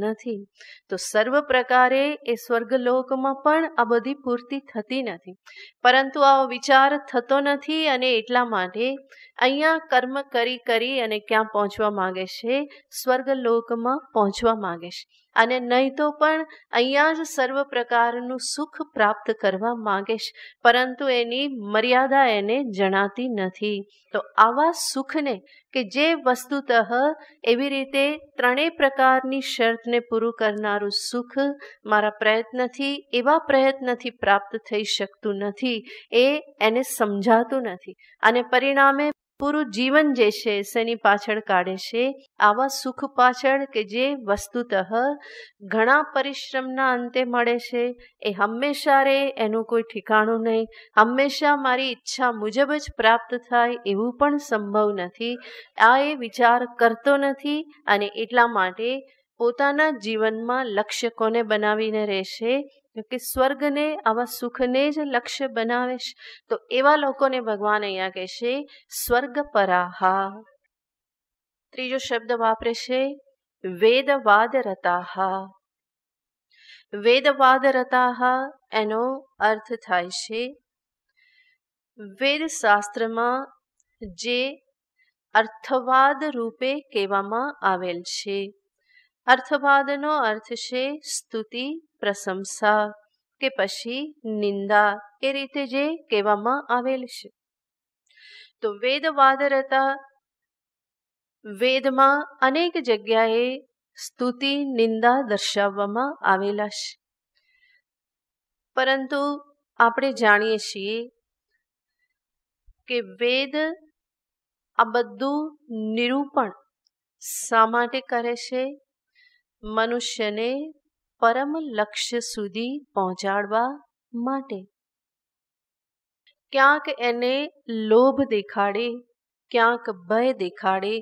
નથી. તો સર્વ પ્રકારે એ સ્વર્ગલોકમાં પણ આ બધી પૂર્તિ થતી નથી. પરંતુ આ વિચાર થતો નથી અને એટલા માટે અહીંયા કર્મ કરી અને ક્યાં પહોંચવા માંગે છે? સ્વર્ગલોકમાં પહોંચવા માંગે છે. અને નહીં તો પણ અહીંયા જ સર્વ પ્રકારનું સુખ પ્રાપ્ત કરવા માંગે છે, પરંતુ એની મર્યાદા એને જણાતી નથી. તો આવા સુખને કે જે વસ્તુતઃ એવી રીતે 3 પ્રકારની શરતને પૂરું કરનારું સુખ મારા પ્રયત્નથી, એવા પ્રયત્નથી પ્રાપ્ત થઈ શકતું નથી, એને સમજાતું નથી. અને પરિણામે પૂરું જીવન જે છે શેની પાછળ કાઢે છે? આવા સુખ પાછળ કે જે વસ્તુતઃ ઘણા પરિશ્રમના અંતે મળે છે. એ હંમેશા રે, એનું કોઈ ઠેકાણું નહીં. હંમેશા મારી ઈચ્છા મુજબ જ પ્રાપ્ત થાય એવું પણ સંભવ નથી. આ એ વિચાર કરતો નથી અને એટલા માટે પોતાના જીવનમાં લક્ષ્ય કોને બનાવીને રહેશે? કે સ્વર્ગને, આવા સુખને જ લક્ષ્ય બનાવે છે. તો એવા લોકોને ભગવાન અહીંયા કહેશે સ્વર્ગપરાહા. ત્રીજો શબ્દ વાપરે છે વેદવાદ રતાહા. વેદવાદ રતાહા એનો અર્થ થાય છે વેદશાસ્ત્રમાં જે અર્થવાદ રૂપે કહેવામાં આવેલ છે. અર્થવાદનો અર્થ છે સ્તુતિ, પ્રશંસા કે પછી નિંદા, એ રીતે જે કહેવામાં આવેલ છે. તો વેદવાદરતા, વેદમાં અનેક જગ્યાએ સ્તુતિ, નિંદા દર્શાવવામાં આવેલા છે. પરંતુ આપણે જાણીએ છીએ કે વેદ આ બધું નિરૂપણ શા માટે કરે છે? મનુષ્યને પરમ લક્ષ્ય સુધી પહોંચાડવા માટે. ક્યાંક એને લોભ દેખાડે, ક્યાંક ભય દેખાડે.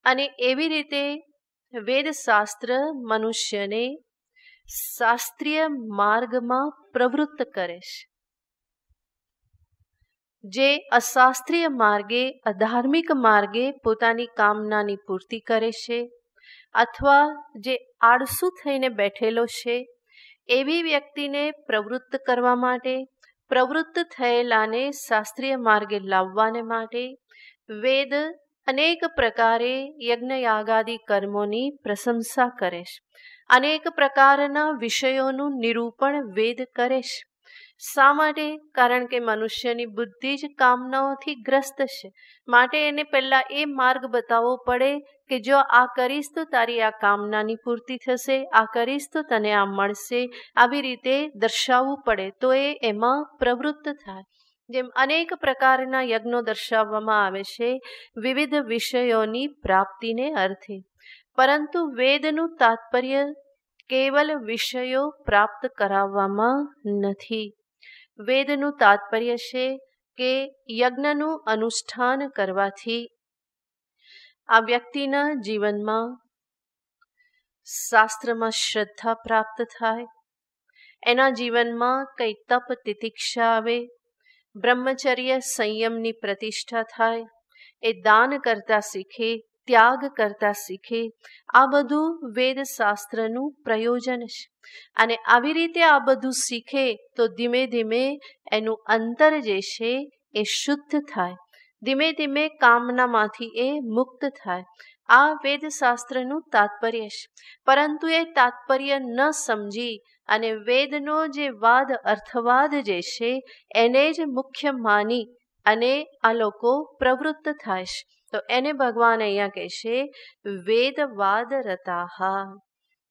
અને એવી રીતે વેદશાસ્ત્ર મનુષ્યને શાસ્ત્રીય માર્ગમાં પ્રવૃત્ત કરે છે. જે અશાસ્ત્રીય માર્ગે, અધાર્મિક માર્ગે પોતાની કામનાની પૂર્તિ કરે છે, અથવા જે આળસુ થઈને બેઠેલો છે એવી વ્યક્તિને પ્રવૃત્ત કરવા માટે, પ્રવૃત્ત થયેલાને શાસ્ત્રીય માર્ગે લાવવાને માટે વેદ અનેક પ્રકારે યજ્ઞ યાગાદિ કર્મોની પ્રશંસા કરે છે. અનેક પ્રકારના વિષયોનું નિરૂપણ વેદ કરે છે. શા માટે? કારણ કે મનુષ્યની બુદ્ધિ જ કામનાઓથી ગ્રસ્ત છે. માટે એને પહેલા એ માર્ગ બતાવવો પડે કે જો આ કરીશ તો તારી આ કામનાની પૂર્તિ થશે, આ કરીશ તો તને આ મળશે. આવી રીતે દર્શાવવું પડે તો એ એમાં પ્રવૃત્ત થાય. જેમ અનેક પ્રકારના યજ્ઞો દર્શાવવામાં આવે છે વિવિધ વિષયોની પ્રાપ્તિને અર્થે, પરંતુ વેદનું તાત્પર્ય કેવલ વિષયો પ્રાપ્ત કરાવવામાં નથી. વેદનું તાત્પર્ય છે કે યજ્ઞનું અનુષ્ઠાન કરવાથી આ વ્યક્તિના જીવનમાં શાસ્ત્રમાં શ્રદ્ધા પ્રાપ્ત થાય, એના જીવનમાં કંઈ તપ તિતિક્ષા આવે, બ્રહ્મચર્ય સંયમની પ્રતિષ્ઠા થાય, એ દાન કરતા શીખે, ત્યાગ કરતા શીખે. આ બધું વેદશાસ્ત્રનું પ્રયોજન છે. અને આવી રીતે આ બધું શીખે તો ધીમે ધીમે એનું અંતર જે છે એ શુદ્ધ થાય, ધીમે ધીમે કામનામાંથી એ મુક્ત થાય. આ વેદશાસ્ત્રનું તાત્પર્ય છે. પરંતુ એ તાત્પર્ય ન સમજી અને વેદનો જે વાદ અર્થવાદ જે છે એને જ મુખ્ય માની અને આ લોકો પ્રવૃત્ત થાય છે. તો એને ભગવાન અહીંયા કહે છે વેદવાદ રતાહા.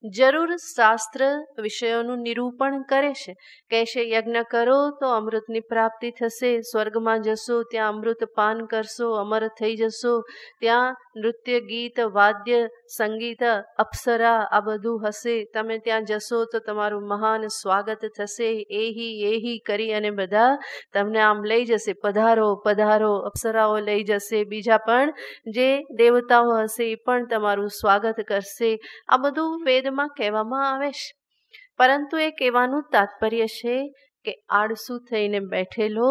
જરૂર શાસ્ત્ર વિષયોનું નિરૂપણ કરે છે, કહે છે યજ્ઞ કરો તો અમૃતની પ્રાપ્તિ થશે, સ્વર્ગમાં જશો ત્યાં અમૃત પાન કરશો, અમર થઈ જશો, ત્યાં નૃત્ય ગીત વાદ્ય સંગીત અપ્સરા આ બધું હશે, તમે ત્યાં જશો તો તમારું મહાન સ્વાગત થશે, એહી કરી અને બધા તમને આમ લઈ જશે, પધારો પધારો, અપ્સરાઓ લઈ જશે, બીજા પણ જે દેવતાઓ હશે એ પણ તમારું સ્વાગત કરશે. આ બધું વેદમાં કહેવામાં આવે છે. પરંતુ એ કહેવાનું તાત્પર્ય છે કે આળસુ થઈને બેઠેલો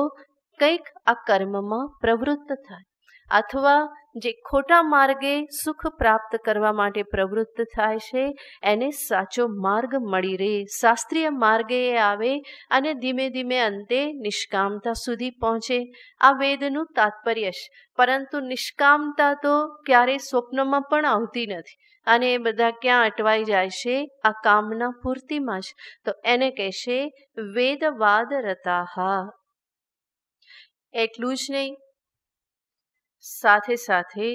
કંઈક આ કર્મમાં પ્રવૃત્ત થાય, અથવા જે ખોટા માર્ગે સુખ પ્રાપ્ત કરવા માટે પ્રવૃત્ત થાય છે એને સાચો માર્ગ મળી રહે, શાસ્ત્રીય માર્ગે એ આવે અને ધીમે ધીમે અંતે નિષ્કામતા સુધી પહોંચે. આ વેદનું તાત્પર્ય છે. પરંતુ નિષ્કામતા તો ક્યારેય સ્વપ્નમાં પણ આવતી નથી અને એ બધા ક્યાં અટવાઈ જાય છે? આ કામના પૂર્તિમાં જ. તો એને કહેશે વેદવાદ રતાહા. એટલું જ નહીં, સાથે સાથે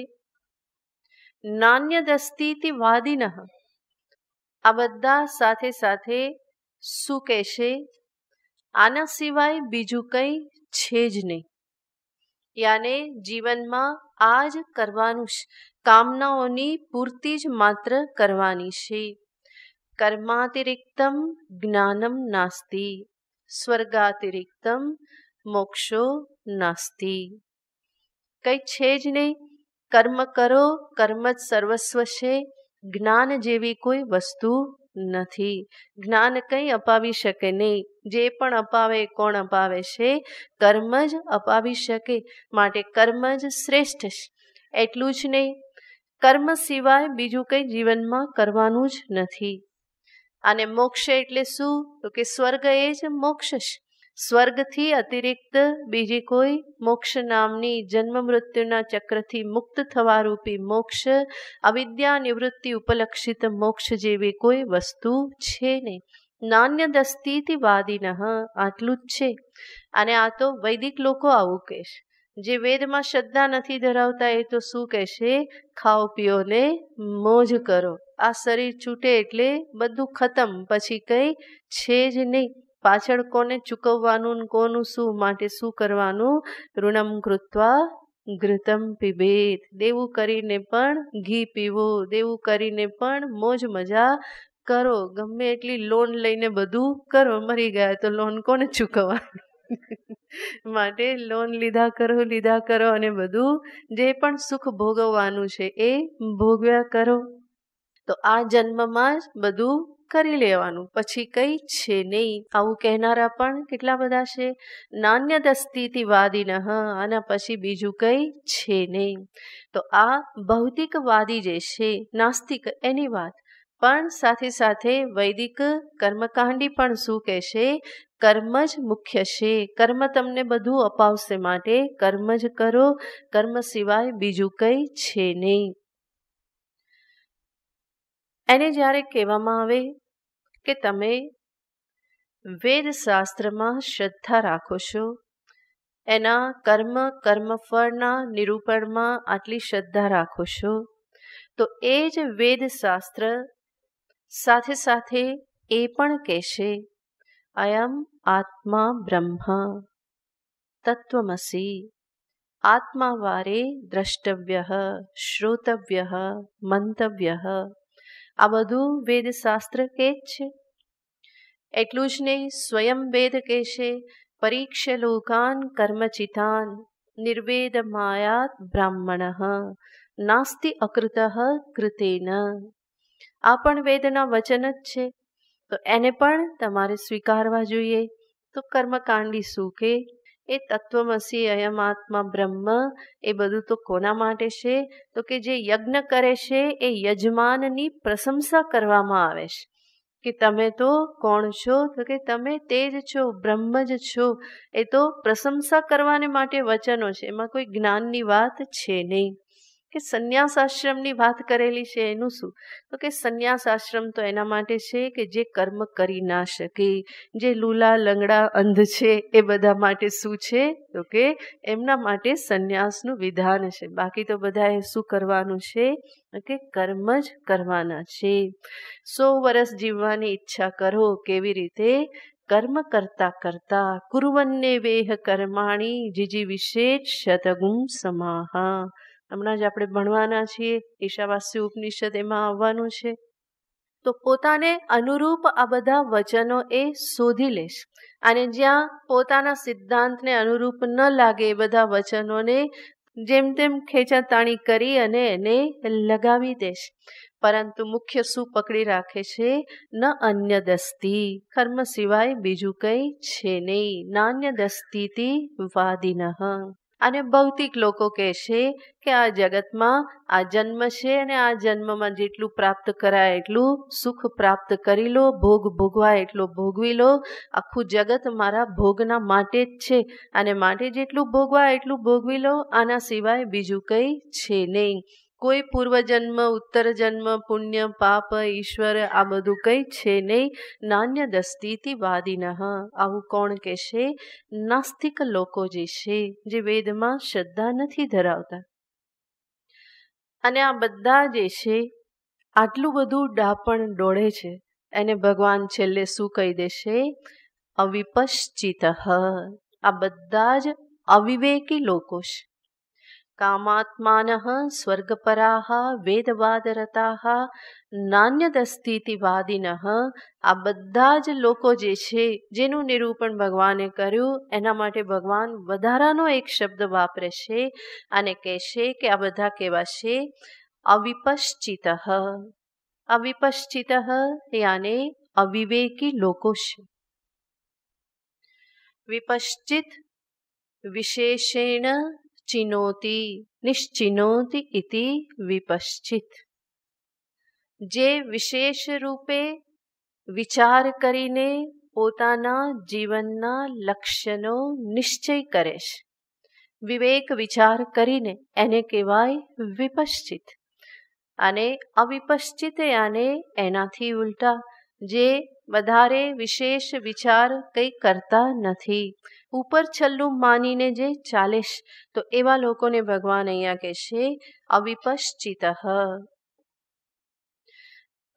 નાન્યદસ્તીતિ વાદિનઃ, આ બધા સાથે સાથે શું કહેશે? આના સિવાય બીજું કંઈ છે જ નહીં. યાને જીવનમાં આ જ કરવાનું છે, કામનાઓની પૂર્તિ જ માત્ર કરવાની છે. કર્માતિરિક્તમ જ્ઞાનમ નાસ્તિ, સ્વર્ગાતિરિક્તમ મોક્ષો નાસ્તિ. કંઈ છે જ નહીં. કર્મ કરો, કર્મ જ સર્વસ્વ છે. જ્ઞાન જેવી કોઈ વસ્તુ નથી. જ્ઞાન કંઈ અપાવી શકે નહીં. જે પણ અપાવે કોણ અપાવે છે? કર્મ જ અપાવી શકે. માટે કર્મ જ શ્રેષ્ઠ છે. એટલું જ નહીં, કર્મ સિવાય બીજું કંઈ જીવનમાં કરવાનું જ નથી. અને મોક્ષ એટલે શું? તો કે સ્વર્ગ એ જ મોક્ષ છે. સ્વર્ગથી અતિરિક્ત બીજી કોઈ મોક્ષ નામની જન્મ મૃત્યુના ચક્રથી મુક્ત થવા રૂપી મોક્ષ, અવિદ્યા નિવૃત્તિ ઉપલક્ષિત મોક્ષ જેવી કોઈ વસ્તુ છે નહીં. નાન્યદસ્તીતિ વાદિનઃ, આટલું જ છે. અને આ તો વૈદિક લોકો આવું કહે છે. જે વેદમાં શ્રદ્ધા નથી ધરાવતા એ તો શું કહેશે? ખાઓ પીઓ ને મોજ કરો. આ શરીર છૂટે એટલે બધું ખતમ, પછી કંઈ છે જ નહીં. પાછળ કોને ચૂકવવાનું, કોનું શું, માટે શું કરવાનું? ઋણમ કૃત્વા ઘૃતમ પીબેત. દેવું કરીને પણ ઘી પીવો, દેવું કરીને પણ મોજ મજા કરો. ગમે એટલી લોન લઈને બધું કરો, મરી ગયા તો લોન કોને ચૂકવવાનું? માટે લોન લીધા કરો અને બધું જે પણ સુખ ભોગવવાનું છે એ ભોગવ્યા કરો. તો આ જન્મમાં જ બધું કરી લેવાનું, પછી કંઈ છે નહીં. આવું કહેનારા પણ કેટલા બધા છે. નાન્યદસ્તીતિ વાદિનઃ, આના પછી બીજું કંઈ છે નહીં. તો આ ભૌતિકવાદી જે છે, નાસ્તિક, એની વાત. પણ સાથે સાથે વૈદિક કર્મકાંડી પણ શું કહેશે? કર્મ જ મુખ્ય છે. કર્મ તમને બધું અપાવશે, માટે કર્મ જ કરો. કર્મ સિવાય બીજું કંઈ છે નહીં. એને જ્યારે કહેવામાં આવે કે તમે વેદ શાસ્ત્રમાં શ્રદ્ધા રાખો છો, એના કર્મફળના નિરૂપણમાં આટલી શ્રદ્ધા રાખો છો, તો એ જ વેદ શાસ્ત્ર સાથે સાથે એ પણ કહેશે અયમ આત્મા બ્રહ્મ તત્વમસી, આત્મા વારે દ્રષ્ટવ્ય, શ્રોતવ્ય, મંતવ્ય, આ બધું વેદશાસ્ત્ર કે જ છે. એટલું જ નહીં, સ્વયં વેદ કહેશે પરીક્ષ્ય લોકાન કર્મચિતાન નિર્વેદ માયાત બ્રાહ્મણ નાસ્તિ અકૃત કૃતેન. આ પણ વેદના વચન જ છે, તો એને પણ તમારે સ્વીકારવા જોઈએ. તો કર્મકાંડી શું કે એ તત્વમસી અયમ આત્મા બ્રહ્મ એ બધું તો કોના માટે છે? તો કે જે યજ્ઞ કરે છે એ યજમાનની પ્રશંસા કરવામાં આવે છે કે તમે તો કોણ છો? તો કે તમે તે જ છો, બ્રહ્મ જ છો. એ તો પ્રશંસા કરવાને માટે વચનો છે, એમાં કોઈ જ્ઞાનની વાત છે નહીં. કે સંન્યાસ આશ્રમની વાત કરેલી છે, એનું શું? તો કે સંન્યાસ આશ્રમ તો એના માટે છે કે જે કર્મ કરી ના શકે, જે લૂલા લંગડા અંધ છે એ બધા માટે શું છે? તો કે એમના માટે સંન્યાસનું વિધાન છે. બાકી તો બધાએ શું કરવાનું છે? કે કર્મ જ કરવાના છે. 100 વર્ષ જીવવાની ઈચ્છા કરો, કેવી રીતે? કર્મ કરતા કરતા કુર્વન્ને વેહ કર્માણી જીજી વિશેષ શતગુમ સમાહા. હમણાં જ આપણે ભણવાના છીએ ઈશાવાસ્ય ઉપનિષદ, એમાં આવવાનું છે. તો પોતાને અનુરૂપ આ બધા વચનો એ શોધી લેશ, અને જ્યાં પોતાના સિદ્ધાંતને અનુરૂપ ન લાગે એ બધા વચનોને જેમ તેમ ખેંચાતાણી કરી અને એને લગાવી દેશ. પરંતુ મુખ્ય શું પકડી રાખે છે? ન અન્ય દસ્તી, કર્મ સિવાય બીજું કંઈ છે નહીં. નાન્ય દસ્તીતિ વાદિનઃ. અને ભૌતિક લોકો કહે છે કે આ જગતમાં આ જન્મ છે અને આ જન્મમાં જેટલું પ્રાપ્ત કરાય એટલું સુખ પ્રાપ્ત કરી લો, ભોગ ભોગવાય એટલો ભોગવી લો. આખું જગત મારા ભોગના માટે જ છે, અને માટે જેટલું ભોગવાય એટલું ભોગવી લો. આના સિવાય બીજું કંઈ છે નહીં. કોઈ પૂર્વજન્મ, ઉત્તર જન્મ, પુણ્ય, પાપ, ઈશ્વર, આ બધું કંઈ છે નહીં. નાન્ય દસ્તીતિ વાદિનઃ. આવું કોણ કહેશે? નાસ્તિક લોકો જે છે, જે વેદમાં શ્રદ્ધા નથી ધરાવતા. અને આ બધા જે છે આટલું બધું ડાપણ ડોળે છે, એને ભગવાન છેલ્લે શું કહી દેશે? અવિપશ્ચિત. આ બધા જ અવિવેકી લોકો છે. કામાત્માન સ્વર્ગપરાહ વેદવાદરતાહ નાન્યદસ્તીતિ વાદિનઃ. આ બધા જ લોકો જે છે, જેનું નિરૂપણ ભગવાને કર્યું, એના માટે ભગવાન વધારાનો એક શબ્દ વાપરે છે અને કહેશે કે આ બધા કેવા છે? અવિપશ્ચિત. અવિપશ્ચિત યાને અવિવેકી લોકો છે. વિપશ્ચિત વિશેષેણ ચિનોતિ નિશ્ચિનોતિ ઇતિ વિપશ્ચિત. જે વિશેષ રૂપે વિચાર કરીને પોતાના જીવનના લક્ષ્યનો નિશ્ચય કરે છે, વિવેક વિચાર કરીને, એને કહેવાય વિપશ્ચિત. અને અવિપશ્ચિત યાને એનાથી ઉલટા, જે વધારે વિશેષ વિચાર કંઈ કરતા નથી, ઉપર છલ્લું માનીને જે ચાલે છે, તો એવા લોકોને ભગવાન અહીંયા કહેશે અવિપશ્ચિત.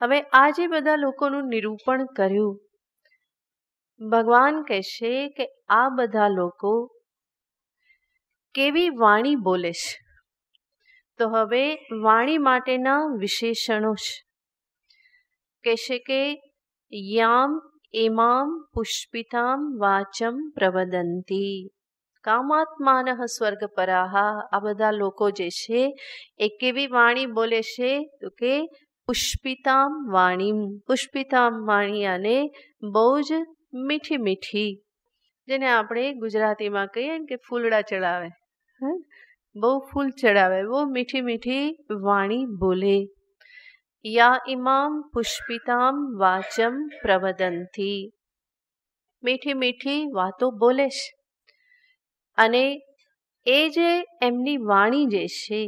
હવે આ જે બધા લોકોનું નિરૂપણ કર્યું, ભગવાન કહેશે કે આ બધા લોકો કેવી વાણી બોલે છે. તો હવે વાણી માટેના વિશેષણો છે. કહેશે કે યામ એમામ પુષ્પિતામ વાચમ પ્રવદંતી કામાત્માન સ્વર્ગપરાહ. આ બધા લોકો જે છે એ કેવી વાણી બોલે છે? તો કે પુષ્પિતામ વાણી. પુષ્પિતામ વાણી અને બહુ જ મીઠી મીઠી, જેને આપણે ગુજરાતીમાં કહીએ કે ફૂલડા ચડાવે, બહુ ફૂલ ચડાવે, બહુ મીઠી મીઠી વાણી બોલે. યા ઇમામ પુષ્પિતામ વાચમ પ્રવદંતી. મીઠી મીઠી વાતો બોલે છે. અને એ જે એમની વાણી જે છે,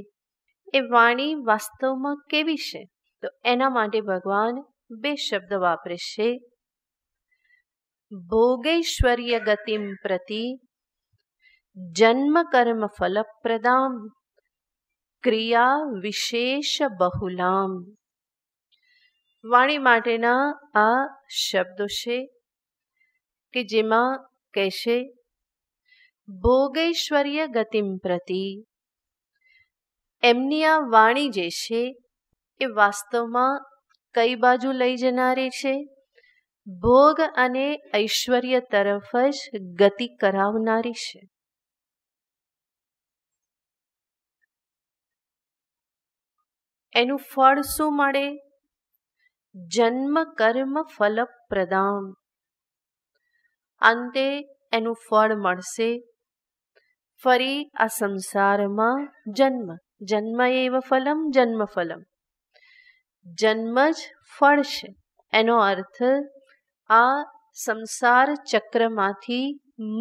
એ વાણી વાસ્તવમાં કેવી છે? તો એના માટે ભગવાન બે શબ્દ વાપરે છે. ભોગૈશ્વર્ય ગતિમ પ્રતિ જન્મ કર્મ ફલપ્રદામ ક્રિયા વિશેષ બહુલામ. વાણી માટેના આ શબ્દો છે કે જેમાં કહેશે ભોગૈશ્વર્ય ગતિમ પ્રતિ. એમની આ વાણી જે છે એ વાસ્તવમાં કઈ બાજુ લઈ જનારી છે? ભોગ અને ઐશ્વર્ય તરફ જ ગતિ કરાવનારી છે. એનું ફળ શું મળે? જન્મ કર્મ ફલપ્રદામ. અંતે એનું ફળ મળશે ફરી આ સંસારમાં જન્મ. જન્મ એવ ફલમ જન્મ ફલમ. જન્મ જ ફળ છે. એનો અર્થ આ સંસાર ચક્રમાંથી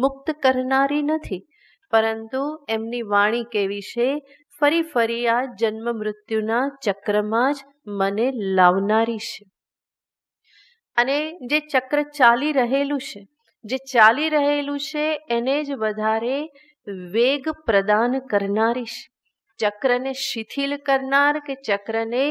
મુક્ત કરનારી નથી, પરંતુ એમની વાણી કેવી છે? ફરી ફરી આ જન્મ મૃત્યુના ચક્રમાં જ મને લાવનારી છે. અને જે ચક્ર ચાલી રહેલું છે એને જ વધારે વેગ પ્રદાન કરનારી છે. ચક્રને શિથિલ કરનાર કે ચક્રને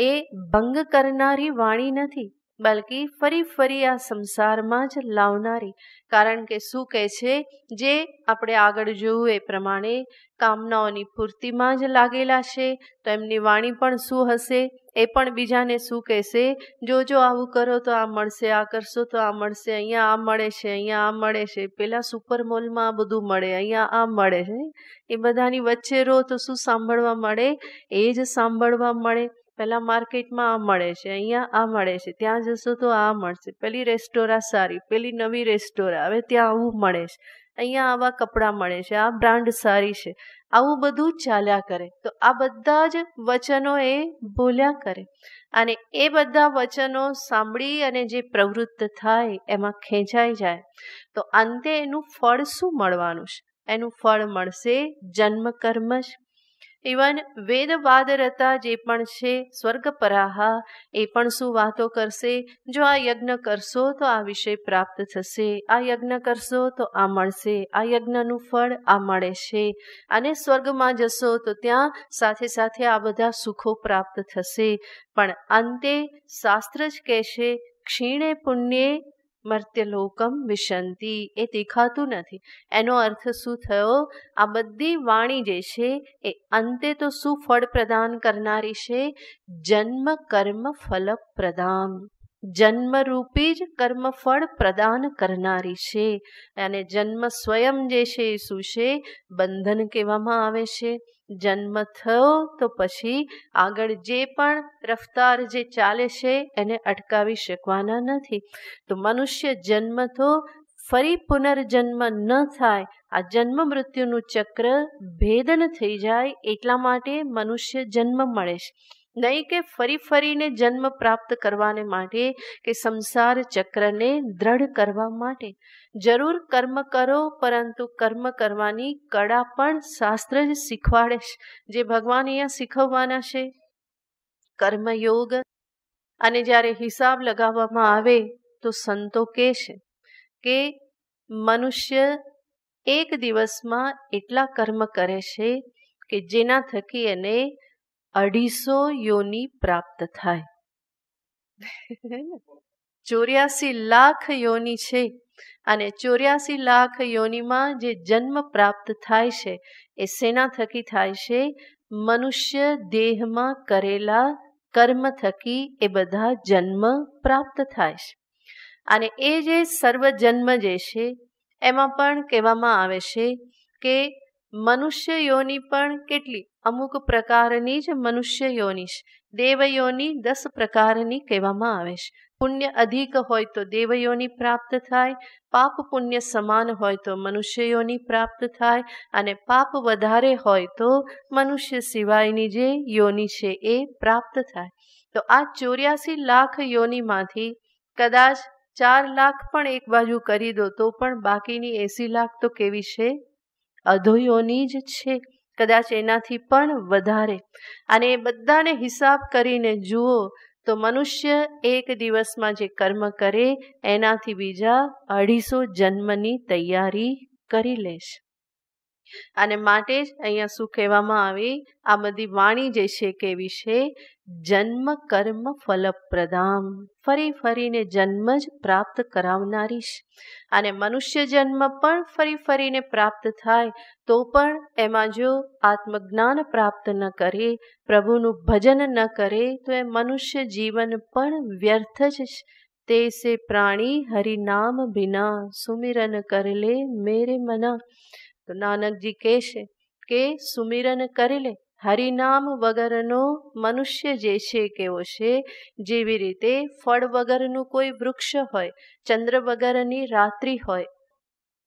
એ ભંગ કરનારી વાણી નથી, બલકી ફરી ફરી આ સંસારમાં જ લાવનારી. કારણ કે શું કહે છે? જે આપણે આગળ જોયું એ પ્રમાણે કામનાઓની પૂર્તિમાં જ લાગેલા છે, તો એમની વાણી પણ શું હશે? એ પણ બીજાને શું કહેશે? જો આવું કરો તો આ મળશે, આ કરશો તો આ મળશે, અહીંયા આ મળે છે, અહીંયા આ મળે છે, પેલા સુપર મોલમાં આ બધું મળે, અહીંયા આ મળે છે. એ બધાની વચ્ચે રહો તો શું સાંભળવા મળે? એ જ સાંભળવા મળે. પેલા માર્કેટમાં આ મળે છે, અહીંયા આ મળે છે, ત્યાં જશો તો આ મળશે, પેલી રેસ્ટોરાં સારી, પેલી નવી રેસ્ટોરાં, હવે ત્યાં આવું મળે છે, અહીંયા આવા કપડાં મળે છે, આ બ્રાન્ડ સારી છે. આવું બધું ચાલ્યા કરે. તો આ બધા જ વચનો એ બોલ્યા કરે, અને એ બધા વચનો સાંભળી અને જે પ્રવૃત્ત થાય એમાં ખેંચાઈ જાય, તો અંતે એનું ફળ શું મળવાનું છે? એનું ફળ મળશે જન્મ કર્મ જ. ઇવન વેદવાદરતા જે પણ છે સ્વર્ગપરાહા, એ પણ શું વાતો કરશે? જો આ યજ્ઞ કરશો તો આ વિષય પ્રાપ્ત થશે, આ યજ્ઞ કરશો તો આ મળશે, આ યજ્ઞનું ફળ આ મળે છે, અને સ્વર્ગમાં જશો તો ત્યાં સાથે સાથે આ બધા સુખો પ્રાપ્ત થશે. પણ અંતે શાસ્ત્ર જ કહેશે ક્ષીણે પુણ્યે મર્ત્યલોકમ વિશંતિ. એ દેખાતું નથી. એનો અર્થ શું થયો? આ બધી વાણી જે છે એ અંતે તો શું ફળ પ્રદાન કરનારી છે? જન્મ કર્મ ફલ પ્રદાન. જન્મરૂપી જ કર્મફળ પ્રદાન કરનારી છે. અને જન્મ સ્વયં જે છે એ શું છે? બંધન કહેવામાં આવે છે. જન્મ થયો તો પછી આગળ જે પણ રફતાર જે ચાલે છે એને અટકાવી શકવાના નથી. તો મનુષ્ય જન્મ તો ફરી પુનર્જન્મ ન થાય, આ જન્મ મૃત્યુનું ચક્ર ભેદન થઈ જાય એટલા માટે મનુષ્ય જન્મ મળે છે. નહીં કે ફરી ફરીને જન્મ પ્રાપ્ત કરવાને માટે કે સંસાર ચક્રને દ્રઢ કરવા માટે. જરૂર કર્મ કરો, પરંતુ કર્મ કરવાની કળા પણ શાસ્ત્ર જ શીખવાડે છે. જે ભગવાન અહીંયા શીખવવાના છે કર્મયોગ. અને જ્યારે હિસાબ લગાવવામાં આવે તો સંતો કહે છે કે મનુષ્ય એક દિવસમાં એટલા કર્મ કરે છે કે જેના થકી એને 250 યોની પ્રાપ્ત થાય. 84 લાખ યોની છે, અને 84 લાખ યોનીમાં જે જન્મ પ્રાપ્ત થાય છે એ શેના થકી થાય છે? મનુષ્ય દેહમાં કરેલા કર્મ થકી એ બધા જન્મ પ્રાપ્ત થાય છે. અને એ જે સર્વ જન્મ જે છે એમાં પણ કહેવામાં આવે છે કે મનુષ્ય યોની પણ કેટલી? અમુક પ્રકારની જ મનુષ્ય યોની છે. દેવ યોની 10 પ્રકારની કહેવામાં આવે છે. પુણ્ય અધિક હોય તો દેવ યોની પ્રાપ્ત થાય, પાપ પુણ્ય સમાન હોય તો મનુષ્ય યોની પ્રાપ્ત થાય, અને પાપ વધારે હોય તો મનુષ્ય સિવાયની જે યોની છે એ પ્રાપ્ત થાય. તો આ 84 લાખ યોનીમાંથી કદાચ 4 લાખ પણ એક બાજુ કરી દો તો પણ બાકીની 80 લાખ તો કેવી છે? અધોયોની જ છે, કદાચ એનાથી પણ વધારે. અને એ બધાને હિસાબ કરીને જુઓ તો મનુષ્ય એક દિવસમાં જે કર્મ કરે એનાથી બીજા 250 જન્મની તૈયારી કરી લેશે. અને માટે જ અહીંયા શું કહેવામાં આવે, આ બધી વાણી જે છે કેવી છે, જન્મ કર્મ ફલપ્રદામ, ફરી ફરીને જન્મ જ પ્રાપ્ત કરાવનારી છે. અને મનુષ્ય જન્મ પણ ફરી ફરીને પ્રાપ્ત થાય તો પણ એમાં જો આત્મજ્ઞાન પ્રાપ્ત ન કરે, પ્રભુનું ભજન ન કરે તો એ મનુષ્ય જીવન પણ વ્યર્થ જ છે. તે સે પ્રાણી હરિનામ બિના સુમિરન કર લે મેરે મના. તો નાનકજી કહે છે કે સુમિરન કરી લે. હરિનામ વગરનો મનુષ્ય જે છે કેવો છે, જેવી રીતે ફળ વગરનું કોઈ વૃક્ષ હોય, ચંદ્ર વગરની રાત્રિ હોય,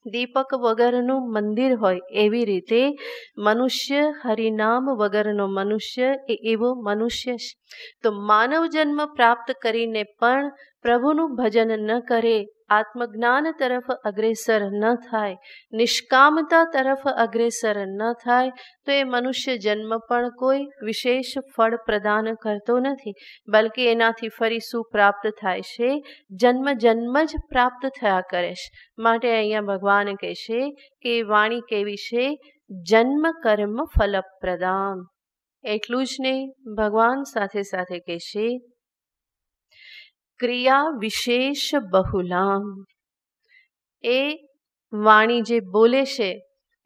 દીપક વગરનું મંદિર હોય, એવી રીતે મનુષ્ય હરિનામ વગરનો મનુષ્ય એ એવો મનુષ્ય છે. તો માનવ જન્મ પ્રાપ્ત કરીને પણ પ્રભુનું ભજન ન કરે, આત્મજ્ઞાન તરફ અગ્રેસર ન થાય, નિષ્કામતા તરફ અગ્રેસર ન થાય તો એ મનુષ્ય જન્મ પણ કોઈ વિશેષ ફળ પ્રદાન કરતો નથી. બલકે એનાથી ફરી શું પ્રાપ્ત થાય છે, જન્મ જન્મ જ પ્રાપ્ત થયા કરે છે. માટે અહીંયા ભગવાન કહે છે કે વાણી કેવી છે, જન્મ કર્મ ફલપ્રદામ. એટલું જ નહીં, ભગવાન સાથે સાથે કહે છે ક્રિયા વિશેષ બહુલામ. એ વાણી જે બોલે છે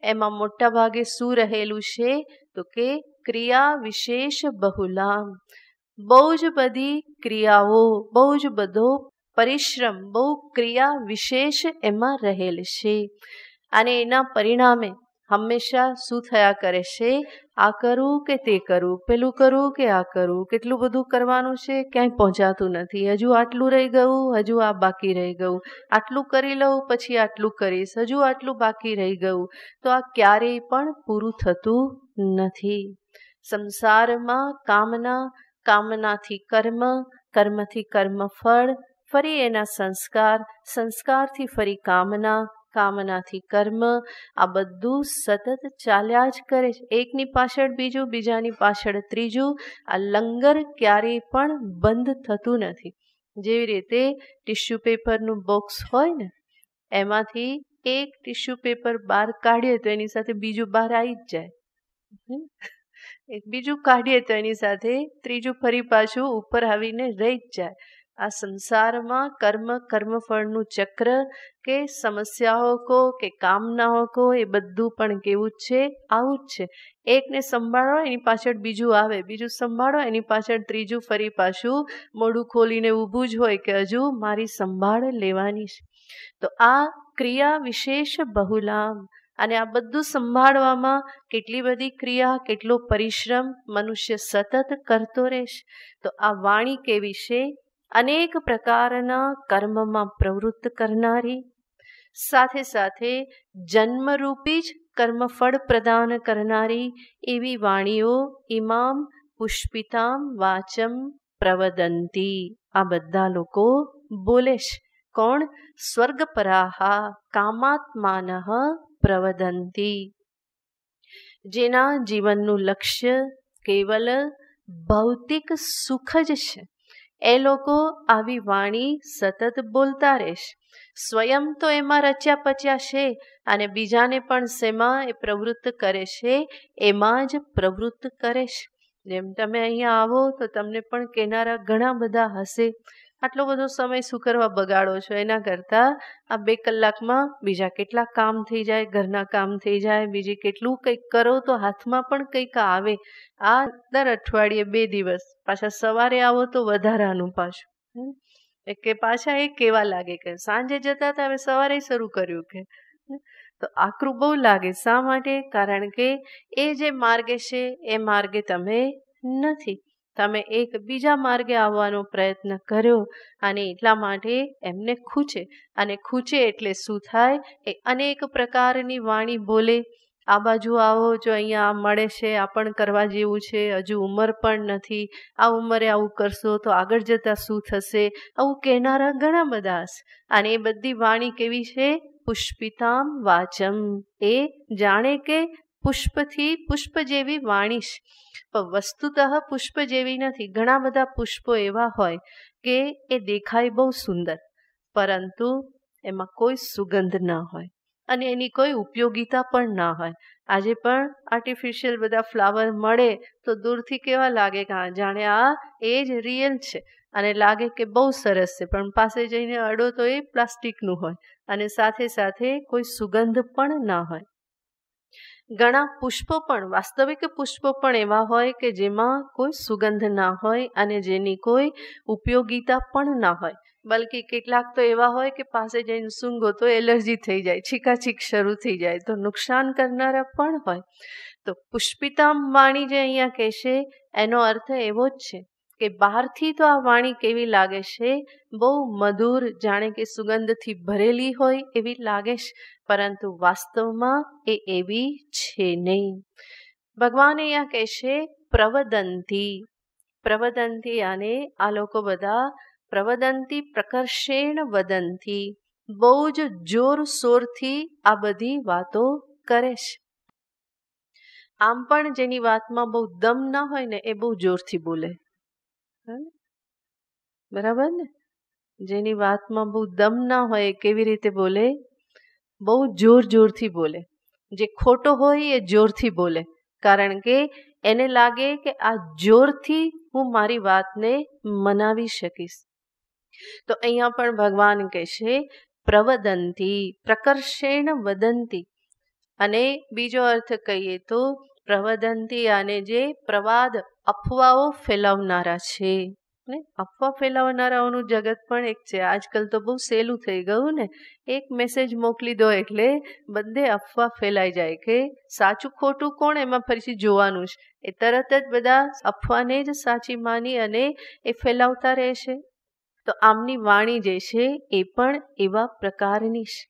એમાં મોટા ભાગે શું રહેલું છે, તો કે ક્રિયા વિશેષ બહુલામ. બહુ જ બધી ક્રિયાઓ, બહુ જ બધો પરિશ્રમ, બહુ ક્રિયા વિશેષ એમાં રહેલ છે. અને એના પરિણામે હંમેશા શું થયા કરે છે, આ કરું કે તે કરું, પેલું કરું કે આ કરું, કેટલું બધું કરવાનું છે, ક્યાંય પહોંચાતું નથી, હજુ આટલું રહી ગયું, હજુ આ બાકી રહી ગયું, આટલું કરી લઉં પછી આટલું કરીશ, હજુ આટલું બાકી રહી ગયું. તો આ ક્યારેય પણ પૂરું થતું નથી. સંસારમાં કામના, કામનાથી કર્મ, કર્મથી કર્મફળ, ફરી એના સંસ્કાર, સંસ્કારથી ફરી કામના, કામનાથી કર્મ, આ બધું સતત ચાલ્યા જ કરે છે. એકની પાછળ બીજું, બીજાની પાછળ ત્રીજું. આ લંગર ક્યારેય પણ બંધ થતું નથી. જેવી રીતે ટિશ્યુ પેપરનું બોક્સ હોય ને, એમાંથી એક ટિશ્યુ પેપર બહાર કાઢીએ તો એની સાથે બીજું બહાર આવી જ જાય, એક બીજું કાઢીએ તો એની સાથે ત્રીજું ફરી પાછું ઉપર આવીને રહી જ જાય. આ સંસારમાં કર્મ, કર્મફળનું ચક્ર કે સમસ્યાઓ કો કે કામનાઓ કો, એ બધું પણ કેવું જ છે, આવું જ છે. એકને સંભાળો એની પાછળ બીજું આવે, બીજું સંભાળો એની પાછળ ત્રીજું ફરી પાછું મોઢું ખોલીને ઊભું જ હોય કે હજુ મારી સંભાળ લેવાની છે. તો આ ક્રિયા વિશેષ બહુલામ. અને આ બધું સંભાળવામાં કેટલી બધી ક્રિયા, કેટલો પરિશ્રમ મનુષ્ય સતત કરતો રહેશે. તો આ વાણી કેવી છે, અનેક પ્રકારના કર્મમાં પ્રવૃત્ત કરનારી, સાથે સાથે જન્મરૂપી જ કર્મફળ પ્રદાન કરનારી એવી વાણીઓ ઇમામ પુષ્પિતામ વાચમ પ્રવદંતી. આ બધા લોકો બોલે છે. કોણ? સ્વર્ગપરાહા કામાત્માનઃ પ્રવદંતી. જેના જીવનનું લક્ષ્ય કેવલ ભૌતિક સુખ જ છે, એ લોકો આવી વાણી સતત બોલતા રહેશે. સ્વયં તો એમાં રચ્યા પચ્યા છે અને બીજાને પણ શેમાં એ પ્રવૃત્ત કરે છે, એમાં જ પ્રવૃત્ત કરે છે. જેમ તમે અહીંયા આવો તો તમને પણ કહેનારા ઘણા બધા હશે, આટલો બધો સમય શું કરવા બગાડો છો, એના કરતાં આ 2 કલાકમાં બીજા કેટલા કામ થઈ જાય, ઘરના કામ થઈ જાય, બીજી કેટલું કંઈક કરો તો હાથમાં પણ કંઈક આવે. આ દર અઠવાડિયે 2 દિવસ પાછા સવારે આવો તો વધારાનું પાછું કે પાછા એ કેવા લાગે કે સાંજે જતા હતા હવે સવારે શરૂ કર્યું કે, તો આકરું બહુ લાગે. શા માટે? કારણ કે એ જે માર્ગે છે એ માર્ગે તમે નથી, તમે એક બીજા માર્ગે આવવાનો પ્રયત્ન કર્યો અને એટલા માટે એમને ખૂચે. અને ખૂચે એટલે શું થાય, એ અનેક પ્રકારની વાણી બોલે. આ બાજુ આવો, જો અહીંયા આ મળે છે, આ પણ કરવા જેવું છે, હજુ ઉંમર પણ નથી, આ ઉંમરે આવું કરશો તો આગળ જતાં શું થશે, આવું કહેનારા ઘણા બધા હશે. અને એ બધી વાણી કેવી છે? પુષ્પિતામ વાચમ. એ જાણે કે પુષ્પથી પુષ્પ જેવી વાણી છે, પણ વસ્તુતઃ પુષ્પ જેવી નથી. ઘણા બધા પુષ્પો એવા હોય કે એ દેખાય બહુ સુંદર, પરંતુ એમાં કોઈ સુગંધ ના હોય અને એની કોઈ ઉપયોગિતા પણ ના હોય. આજે પણ આર્ટિફિશિયલ બધા ફ્લાવર મળે તો દૂરથી કેવા લાગે કે જાણે આ એ જ રિયલ છે, અને લાગે કે બહુ સરસ છે, પણ પાસે જઈને અડો તો એ પ્લાસ્ટિકનું હોય અને સાથે સાથે કોઈ સુગંધ પણ ના હોય. ઘણા પુષ્પો પણ, વાસ્તવિક પુષ્પો પણ એવા હોય કે જેમાં કોઈ સુગંધ ના હોય અને જેની કોઈ ઉપયોગિતા પણ ના હોય. બલ્કે કેટલાક તો એવા હોય કે પાસે જઈને સૂંઘો તો એલર્જી થઈ જાય, છીકાછીક શરૂ થઈ જાય, તો નુકસાન કરનારા પણ હોય. તો પુષ્પિતામ વાણી જે અહીંયા કહેશે એનો અર્થ એવો જ છે કે બહારથી તો આ વાણી કેવી લાગે છે, બહુ મધુર, જાણે કે સુગંધથી ભરેલી હોય એવી લાગે છે, પરંતુ વાસ્તવમાં એ એવી છે નહીં. ભગવાન અહીંયા કહેશે પ્રવદંતી. પ્રવદંતી આને આ લોકો બધા પ્રવદંતી પ્રકર્ષેણ વદંતી, બહુ જ જોરશોરથી આ બધી વાતો કરે છે. આમ પણ જેની વાતમાં બહુ દમ ના હોય ને એ બહુ જોરથી બોલે, બરાબર ને? જેની વાતમાં બહુ દમ ના હોય એ કેવી રીતે બોલે? બહુ જોરથી બોલે. જે ખોટો હોય એ જોરથી બોલે, કારણ કે એને લાગે કે આ જોરથી હું મારી વાતને મનાવી શકીશ. તો અહીંયા પણ ભગવાન કહેશે પ્રવદંતી પ્રકર્ષેણ વદંતી. અને બીજો અર્થ કહીએ તો પ્રવદંતી આને જે પ્રવાદ, અફવાઓ ફેલાવનારા છે ને. અફવા ફેલાવનારાઓનું જગત પણ એક છે. આજકાલ તો બહુ સહેલું થઈ ગયું ને, એક મેસેજ મોકલી દો એટલે બધે અફવા ફેલાઈ જાય કે સાચું ખોટું કોણ એમાં ફરીથી જોવાનું છે. એ તરત જ બધા અફવાને જ સાચી માની અને એ ફેલાવતા રહેશે. તો આમની વાણી જે છે એ પણ એવા પ્રકારની છે.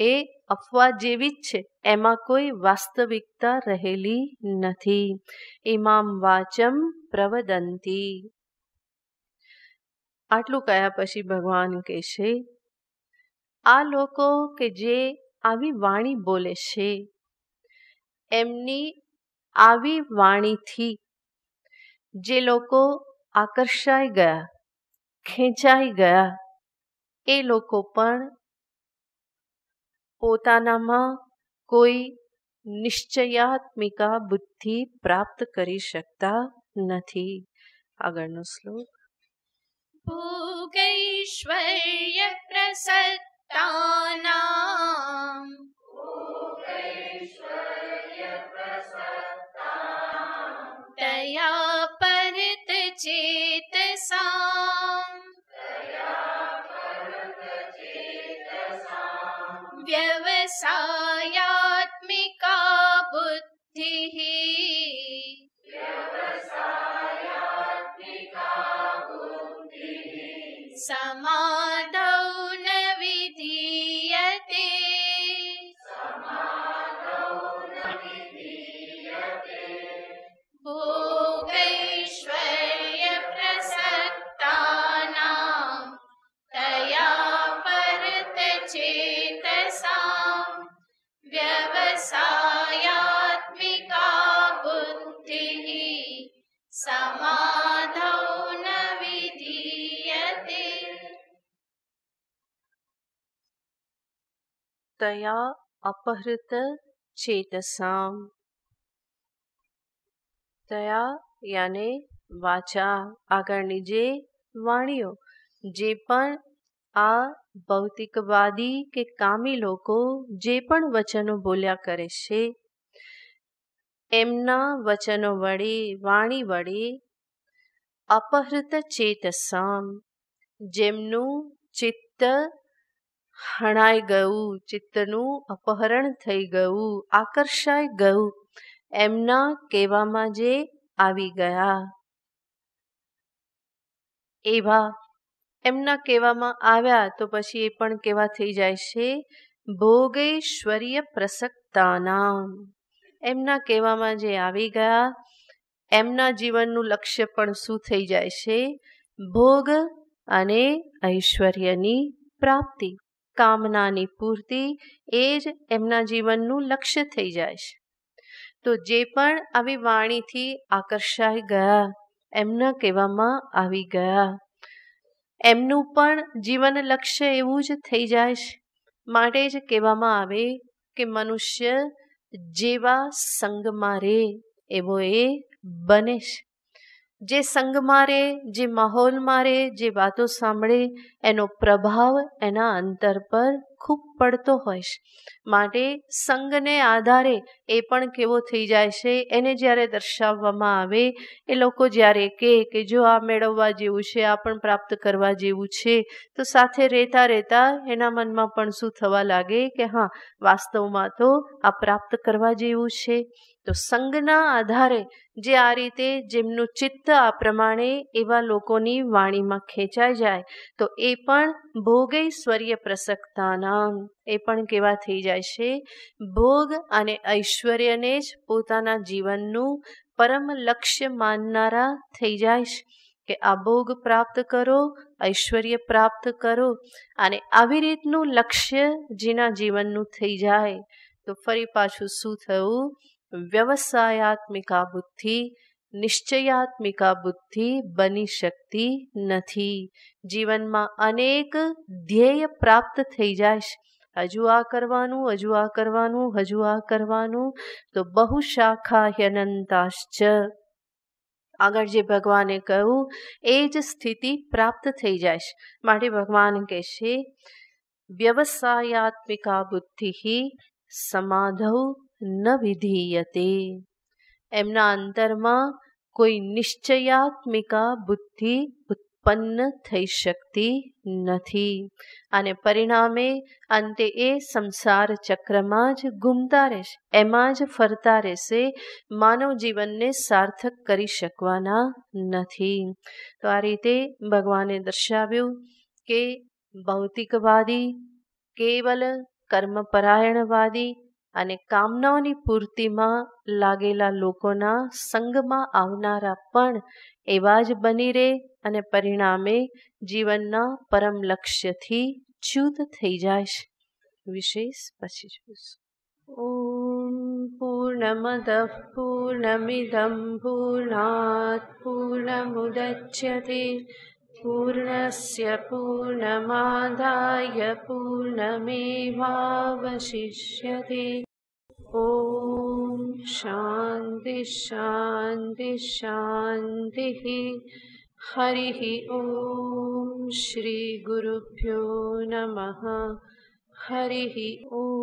એ અફવા જેવી જ છે, એમાં કોઈ વાસ્તવિકતા રહેલી નથી. ઇમામ વાચમ પ્રવદંતી. આટલું કહ્યા પછી ભગવાન કહેશે આ લોકો કે જે આવી વાણી બોલે છે, એમની આવી વાણીથી જે લોકો આકર્ષાઈ ગયા, ખેંચાઈ ગયા, એ લોકો પણ પોતાનામાં કોઈ નિશ્ચયાત્મિકા બુદ્ધિ પ્રાપ્ત કરી શકતા નથી. આગળનો શ્લોક. ભોગૈશ્વર્ય પ્રસક્તાનામ તયા પરિત ચેતસામ વ્યવસાયાત્મિકા બુદ્ધિઃ સમાધૌ ન વિધીયતે. ભોગૈશ્વર્ય પ્રસક્તાનામ તયા પરત ચેતસામ વ્યવસાયાત્મિકા બુદ્ધિઃ સમાધૌ ન વિધીયતે. તયા અપહૃત ચેતસામ. તયા યાને વાચા, આગળની જે વાણીઓ, જે પણ આ ભૌતિકવાદી કે કામી લોકો જે પણ વચનો બોલ્યા કરે છે, એમના વચનો વડે, વાણી વડે અપહૃત ચેતસામ, જેમનું ચિત્ત હણાઈ ગયું, ચિત્તનું અપહરણ થઈ ગયું, આકર્ષાઈ ગયું, એમના કહેવામાં જે આવી ગયા, એવા એમના કહેવામાં આવ્યા તો પછી એ પણ કેવા થઈ જાય છે? ભોગૈશ્વર્ય પ્રસક્તાનામ. એમના કહેવામાં જે આવી ગયા, એમના જીવનનું લક્ષ્ય પણ શું થઈ જાય છે? ભોગ અને ઐશ્વર્યની પ્રાપ્તિ, કામનાની પૂર્તિ, એ જ એમના જીવનનું લક્ષ્ય થઈ જાય છે. તો જે પણ આવી વાણીથી આકર્ષાઈ ગયા એમના કહેવામાં આવી ગયા. એમનું પણ જીવન લક્ષ્ય એવું જ થઈ જાય છે. માટે જ કહેવામાં આવે કે મનુષ્ય જેવા સંગમાં રહે એવો એ બને છે. જે સંગમાં રહે, જે માહોલમાં રહે, જે વાતો સાંભળે એનો પ્રભાવ એના અંતર પર ખૂબ પડતો હોય છે. માટે સંગને આધારે એ પણ કેવો થઈ જાય છે. એને જ્યારે દર્શાવવામાં આવે, એ લોકો જ્યારે કહે કે જો આ મેળવવા જેવું છે, આ પણ પ્રાપ્ત કરવા જેવું છે, તો સાથે રહેતા રહેતા એના મનમાં પણ શું થવા લાગે કે હા, વાસ્તવમાં તો આ પ્રાપ્ત કરવા જેવું છે. તો સંગના આધારે જે આ રીતે જેમનું ચિત્ત આ પ્રમાણે એવા લોકોની વાણીમાં ખેંચાઈ જાય તો એ પણ ભોગૈશ્વર્ય પ્રસક્તાના, એ પણ કેવા થઈ જાય છે, ભોગ અને ઐશ્વર્યને જ પોતાના જીવનનું પરમ લક્ષ્ય માનનારા થઈ જાય છે. કે આ ભોગ પ્રાપ્ત કરો, ઐશ્વર્ય પ્રાપ્ત કરો, અને આવી રીતનું લક્ષ્ય જેના જીવનનું થઈ જાય તો ફરી પાછું શું થયું? વ્યવસાયાત્મિકા બુદ્ધિ, નિશ્ચયાત્મિકા બુદ્ધિ બની શકતી નથી. જીવનમાં અનેક ધ્યેય પ્રાપ્ત થઈ જાય છે. હજુ આ કરવાનું, હજુ આ કરવાનું, હજુ આ કરવાનું, તો બહુ શાખા હ્યનંતાશ્ચ. આગળ જે ભગવાને કહ્યું એ જ સ્થિતિ પ્રાપ્ત થઈ જાય છે. માટે ભગવાન કહે છે વ્યવસાયાત્મિકા બુદ્ધિ સમાધૌ ન વિધીયતે. એમના અંતરમાં કોઈ નિશ્ચયાત્મિકા બુદ્ધિ ઉત્પન્ન થઈ શકતી નથી. અને પરિણામે અંતે એ સંસાર ચક્રમાં જ ઘૂમતા રહેશે, એમાં જ ફરતા રહેશે, માનવ જીવનને સાર્થક કરી શકવાના નથી. તો આ રીતે ભગવાને દર્શાવ્યું કે ભૌતિકવાદી, કેવલ કર્મપરાયણવાદી અને કામનાઓની પૂર્તિમાં લાગેલા લોકોના સંગમાં આવનારા પણ એવા જ બની રહે અને પરિણામે જીવનના પરમ લક્ષ્યથી ચ્યુત થઈ જાય છે. વિશેષ પછી જોઈશું. ઓમ પૂર્ણમદ પૂર્ણમિદં પૂર્ણાત પૂર્ણમુદચ્યતે પૂર્ણસ્ય પૂર્ણમાદાય પૂર્ણમેવાવશિષ્યતે. ઓમ શાંતિ શાંતિ શાંતિ. હરિ ઓમ શ્રી ગુરુભ્યો નમઃ. હરિ ઓમ.